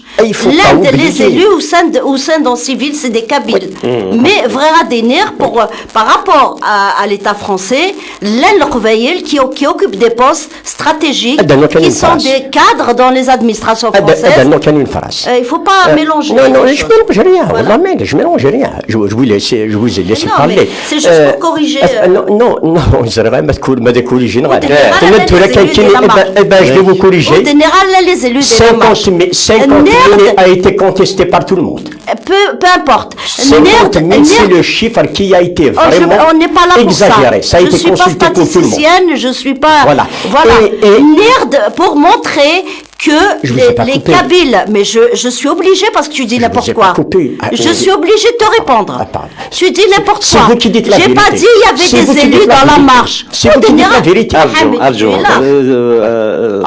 l'un des élus au sein d'un civil c'est des Kabyles mais Mais vraiment dénir par rapport à l'État français, l'El qui occupe des postes stratégiques, qui sont des cadres dans les administrations françaises. Il ne faut pas mélanger. Non, je mélange rien. Voilà. Je mélange rien. Je vous ai laissé parler. C'est juste pour corriger. Non, je vais vous corriger. En général, les élus 50 000 a été contesté par tout le monde. Peu importe. 50 000, c'est le chiffre qui a été vraiment on n'est pas là pour exagéré. Ça a été consulté pour tout le monde. Je ne suis pas... Voilà. NERD, pour montrer que les Kabyles, mais je suis obligée parce que tu dis n'importe quoi. Je suis obligée de te répondre. Tu dis n'importe quoi. Vous qui dites la vérité. J'ai pas dit il y avait des élus dans la marche. C'est vous qui dites la vérité.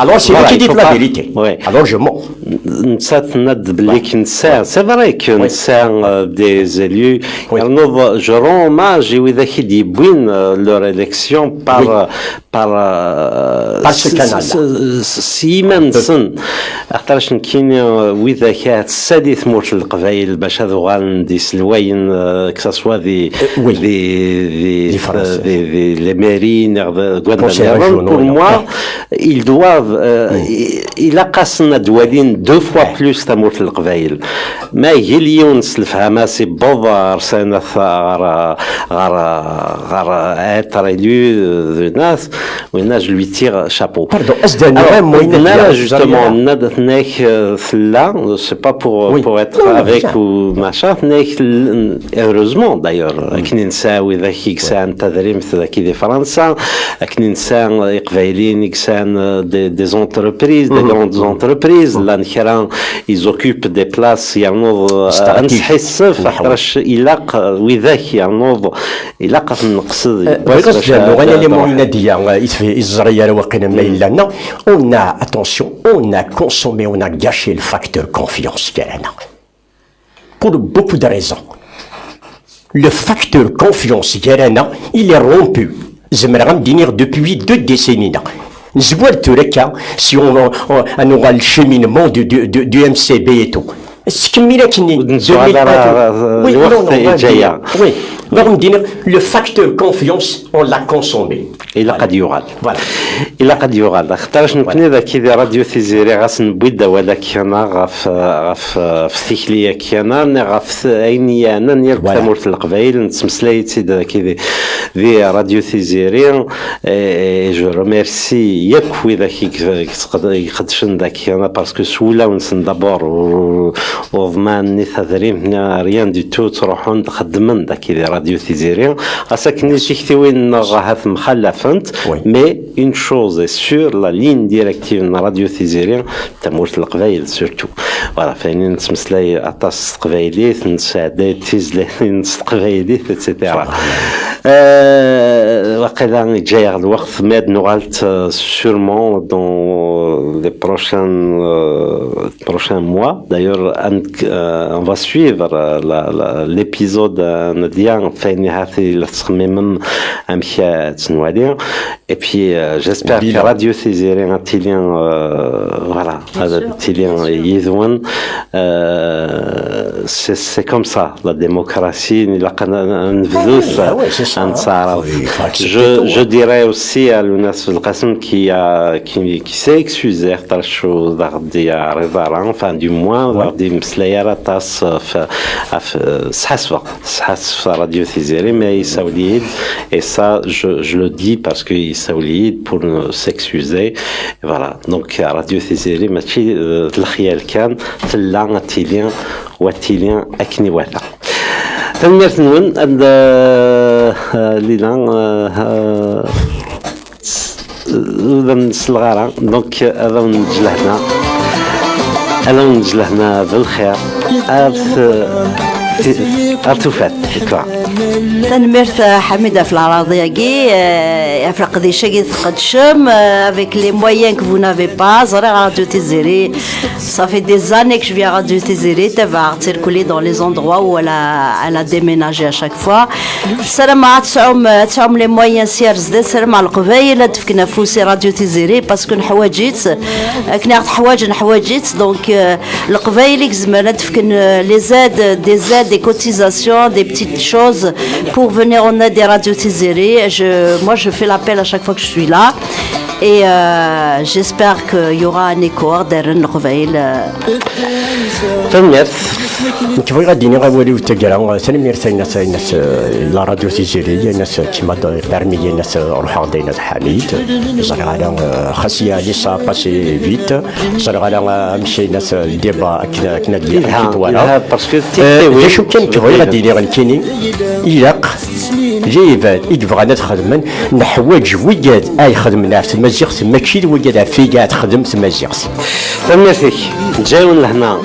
Alors c'est vous qui dites la vérité. Alors je mens. C'est vrai que des élus, je rends hommage et qui leur élection par ce canal. اختارش نكين وإذا كانت السادس مورت القبائل باش هذو غندي سلوين كساسوا دي les mairies pour moi ils doivent إلا قاسنا دوالين دو فوا بلوس تمورت القبائل ما هي اليوم الفهمة سي بوضع رسالة غار être élu de Nas وإنا je lui tire chapeau. Justement, c'est pas pour être avec ou machin, heureusement d'ailleurs, كننسى وإذا كيكسان تدريم ذاك دي فرنسا، كننسى إقبالين كسان des entreprises, des grandes entreprises، لأن كران ils occupent des places يعنوض نحس فحرش إلاق وذاك يعنوض إلاق نقصد. On a consommé, on a gâché le facteur confiance. Pour beaucoup de raisons. Le facteur confiance, il est rompu. J'aimerais dire depuis 2 décennies. Je vois le cas, si on aura le cheminement du MCB et tout. Le facteur confiance, on l'a consommé. إلا قد يغال. Voilà. إلا قد يغال. اختارش نكون إذا كذا راديو تيزيري غاس نبويدا ولكن غاف ثيكليا كيانا غاف أيني أنا نير كامورت القبائل نتسمسلايتي دا كذا ذي راديو تيزيري جو ريميرسي ياك وإذا يقدشن دا كيانا باسكو سولا ونسن دابور وضمان ني ثذريم ريان دي تو تروحون تخدمن دا كذا راديو تيزيري غاساكني شيكتي وين غاهث مخلف. Oui. Mais une chose est sûre, la ligne directive de la radio Thésérien, تمورت القبائل surtout. Voilà, فاني نتمسلاي عطاس قبائليت نساعدات تيزلي نستقبائليت etc. وقيلا جاي الوقت ماد نغالت sûrement dans les prochains mois. D'ailleurs, on va suivre l'épisode نديان فاني هذه التصميم أمشي تنوالي. Et puis j'espère que Radio Thésérien Attilien voilà Attilien Yézouan c'est comme ça la démocratie je dirais aussi à l'UNES Al-Qasim qui s'est excusé enfin du moins des مسلايرة تاس سحسفة Radio Thésérien mais il s'audit et ça je le dis parce que يساوليد pour s'excuser. Voilà. Donc Radio Thésérien ماشي الخيال كان تلا تيليان وتيليان أكني ولا. تنمرت نون أن ليلا وذا نسلغارا دونك هذا نجلهنا بالخير أرث توفات تنمرت حميدة في العراضية في القديشة تقدشم avec les moyens que vous n'avez pas زرع Radio Tézéré. Ça fait des années que je viens à Radio Tézéré. Tu vas circuler dans les endroits où elle a déménagé à chaque fois. سلام تعم les moyens سيارز سلام على القبايل تفكنا فوسي راديو تيزيري باسكو نحواجيت كنا حواجيت دونك القبايل زعما تفكن لي زاد دي زاد دي cotisations des petites choses pour venir en aide des radios Tézéré. Moi je fais l'appel à chaque fois que je suis là et j'espère qu'il y aura un écho derrière le قبايل. كيف غادي غاولي وتقرا سنمير الناس لا راديو تيزيري الناس كيما برمي الناس روحها دينا حميد زرع على خاصيه ليسا باسي فيت زرع على مشي الناس ديبا كنا ديال طوالا باسكو شو كان كيف غادي غنكيني يلاق جيفات يبغى نخدم نحواج وياد اي خدم نفس مازيغس ماشي وياد في قاعد تخدم مازيغس. ميرسي جايون لهنا